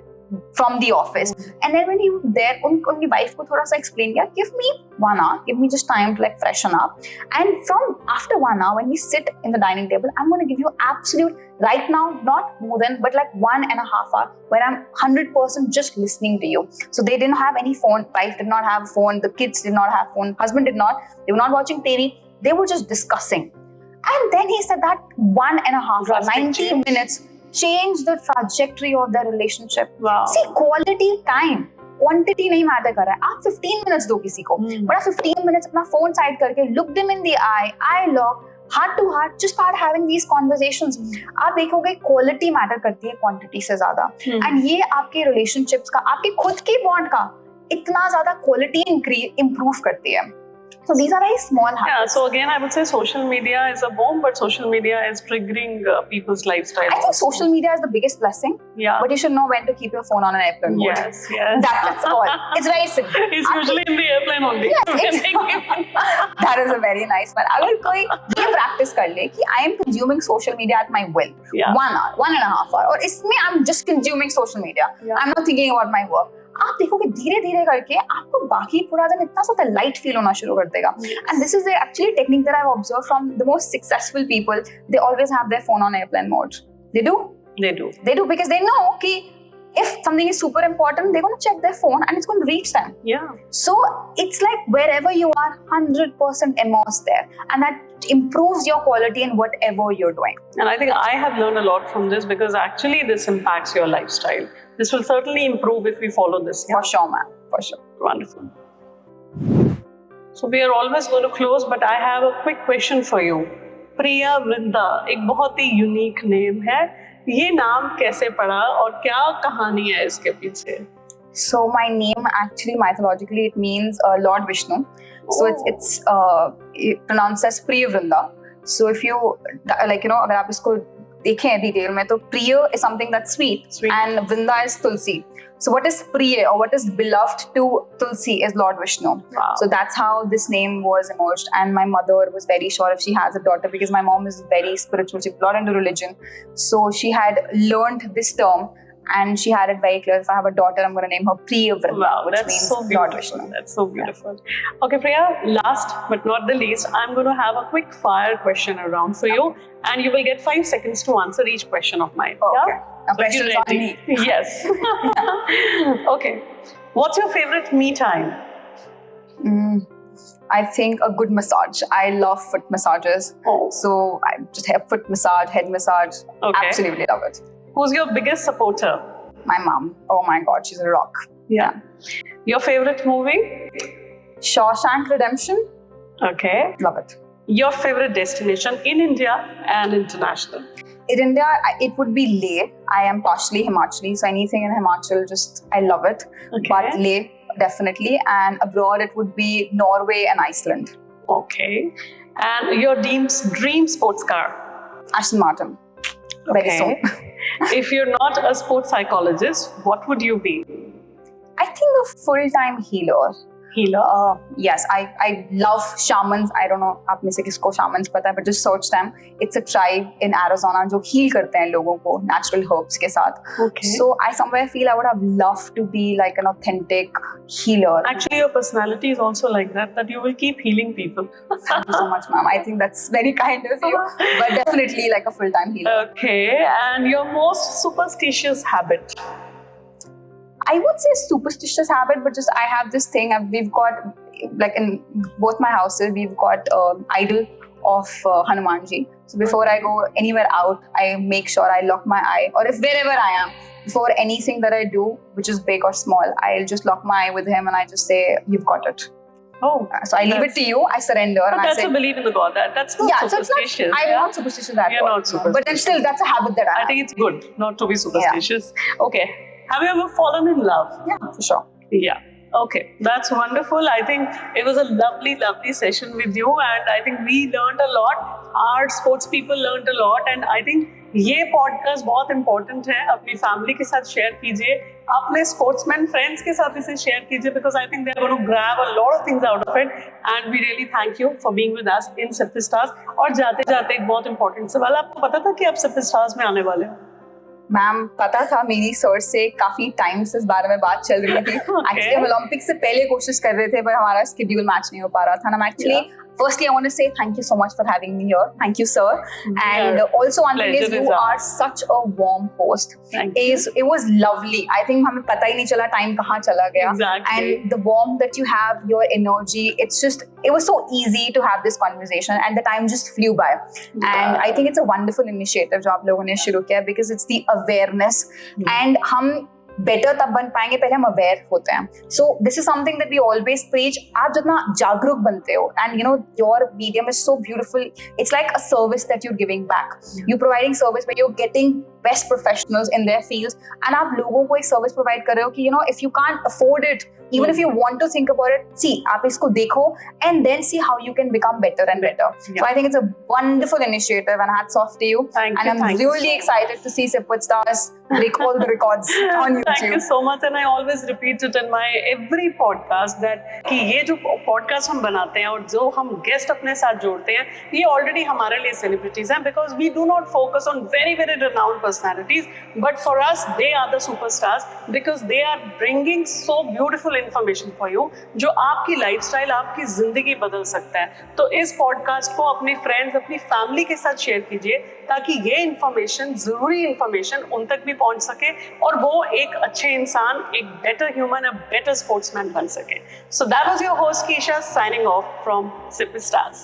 from the office. And then when he was there, unki wife ko thoda sa explain kiya, give me 1 hour, give me just time to like freshen up. And from after 1 hour, when we sit in the dining table, I'm going to give you absolute, right now, not more than, but like 1.5 hours where I'm 100% just listening to you. So they didn't have any phone, wife did not have a phone, the kids did not have phone, husband did not, they were not watching TV, they were just discussing. And then he said that 1.5 hours, 90 minutes, change the trajectory of their relationship. Wow. See, quality time, quantity नहीं matter कर रहा है. आप 15 minutes दो किसी को, but आप 15 minutes अपना phone side करके look them in the eye lock, heart to heart, just start having these conversations. आप देखोगे quality matter करती है quantity से ज़्यादा. And ये आपके relationships का, आपके खुद की bond का इतना ज़्यादा quality improve करती है. So these are very small habits. Yeah, so again, I would say social media is a bomb, but social media is triggering people's lifestyle. I think social media is the biggest blessing. Yeah. But you should know when to keep your phone on an airplane mode. Yes. That's all. It's very simple. It's usually in the airplane only. Yes, that is a very nice one. अगर कोई ये practice कर ले कि I am consuming social media at my will, 1 hour, 1.5 hours, और इसमें I'm just consuming social media. I'm not thinking about my work. आप देखोगे धीरे धीरे करके आपको बाकी पूरा दिन इतना सा लाइट फील होना शुरू कर देगा. And this is actually a technique that I've observed from the most successful people. They always have their phone on airplane mode. They do because they know कि if something is super important, they're going to check their phone and it's going to reach them. Yeah. So it's like wherever you are, 100% immersed there, and that improves your quality in whatever you're doing. And I think I have learned a lot from this, because actually this impacts your lifestyle. This will certainly improve if we follow this. For sure, ma'am. For sure. Wonderful. So we are almost going to close, but I have a quick question for you. Priya Vrindha, एक बहुत ही unique name है. ये नाम कैसे पड़ा और क्या कहानी है इसके पीछे? So my name actually mythologically it means Lord Vishnu. So it's pronounced as Priya Vrindha. So if you अगर आप इसको देखें डिटेल में तो Priya is something that's sweet. And Vrinda is Tulsi. So what is Priya or what is beloved to Tulsi is Lord Vishnu. Wow. So that's how this name was emerged. And my mother was very sure if she has a daughter, because my mom is very spiritual, she's a lot into religion. So she had learned this term and she had it very clear. If I have a daughter, I'm going to name her Priya Vrindha, Wow, which that's means so Lord beautiful. Vishnu. That's so beautiful. Okay, Priya, last but not the least, I'm going to have a quick fire question around for you, and you will get 5 seconds to answer each question of mine. Okay. Yeah? Now So pressure you is on ready? me. Yes. Okay. What's your favorite me time? I think a good massage. I love foot massages. Oh. So I just have foot massage, head massage. Okay. Absolutely love it. Who's your biggest supporter? My mom. Oh my God, she's a rock. Yeah. Your favorite movie? Shawshank Redemption. Okay. Love it. Your favorite destination in India and international? In India, it would be Leh. I am partially Himachali, so anything in Himachal, I love it. Okay. But Leh, definitely. And abroad, it would be Norway and Iceland. Okay. And your dream sports car? Aston Martin. Very soon. If you're not a sports psychologist, what would you be? I think a full-time healer. Healer? Yes, I love shamans. I don't know आप में से किसको shamans पता है, but just search them. It's a tribe in Arizona जो heal करते हैं लोगों को natural herbs के साथ. Okay. So I somewhere feel I would have loved to be like an authentic healer. Actually, your personality is also like that you will keep healing people. Thank you so much, ma'am. I think that's very kind of you. But definitely like a full-time healer. Okay. And your most superstitious habit? I would say superstitious habit, but just I have this thing. We've got, like in both my houses, we've got idol of Hanumanji. So before I go anywhere out, I make sure I lock my eye, or if wherever I am, before anything that I do, which is big or small, I'll just lock my eye with him and I just say, "You've got it." Oh. So I leave it to you. I surrender. But and that's I say, a belief in the God. That's not superstitious. So I'm not superstitious at all. You're not superstitious. But then still, that's a habit that I have. I think it's good not to be superstitious. Yeah. Okay. Have you ever fallen in love? Yeah, for sure. Yeah. Okay. That's wonderful. I think it was a lovely, lovely session with you, and I think we learned a lot. Our sports people learned a lot, and I think ये podcast बहुत important है. अपनी family के साथ share कीजिए, अपने sportsman friends के साथ इसे शेयर कीजिए, because I think they are going to grab a lot of things out of it. And we really thank you for being with us in Sipwithstars. और जाते जाते एक बहुत इम्पोर्टेंट सवाल, आपको पता था कि आप Sipwithstars में आने वाले हो? मैम पता था, मेरी सर से काफी टाइम से इस बारे में बात चल रही थी. एक्चुअली हम ओलंपिक से पहले कोशिश कर रहे थे, पर हमारा शेड्यूल मैच नहीं हो पा रहा था. Actually firstly, I want to say thank you so much for having me here. Thank you, sir. And also, one thing is, you are such a warm host. It was lovely. I think हमें पता ही नहीं चला time कहाँ चला गया. Exactly. And the warmth that you have, your energy, it was so easy to have this conversation, and the time just flew by. And I think it's a wonderful initiative जो आप लोगों ने शुरू किया, because it's the awareness. And हम better तब बन पाएंगे पहले हम अवेयर होते हैं. So this is something that we always preach. आप जितना जागरूक बनते हो, and you know your medium is so beautiful. It's like a service that you are giving back. You providing service where you are getting best professionals in their fields, and आप लोगों को एक service provide कर रहे हो कि you know if you can't afford it, even if you want to think about it, see, आप इसको देखो and then see how you can become better and better. So I think it's a wonderful initiative, and hats off to you. And I'm really excited to see Sipwithstars break all the records on YouTube. Thank you so much, and I always repeat it in my every podcast that कि ये जो podcast हम बनाते हैं और जो हम guest अपने साथ जोड़ते हैं, ये already हमारे लिए celebrities हैं, because we do not focus on very, very renowned personalities, but for us they are the superstars, because they are bringing so beautiful information for you जो आपकी लाइफस्टाइल, आपकी जिंदगी बदल सकता है. तो इस पॉडकास्ट को अपने फ्रेंड्स, अपनी फैमिली के साथ शेयर कीजिए, ताकि ये इंफॉर्मेशन, जरूरी इंफॉर्मेशन उन तक भी पहुंच सके और वो एक अच्छे इंसान, एक better human, a better sportsman बन सके. So that was your host Keesha signing off from Sipwithstars.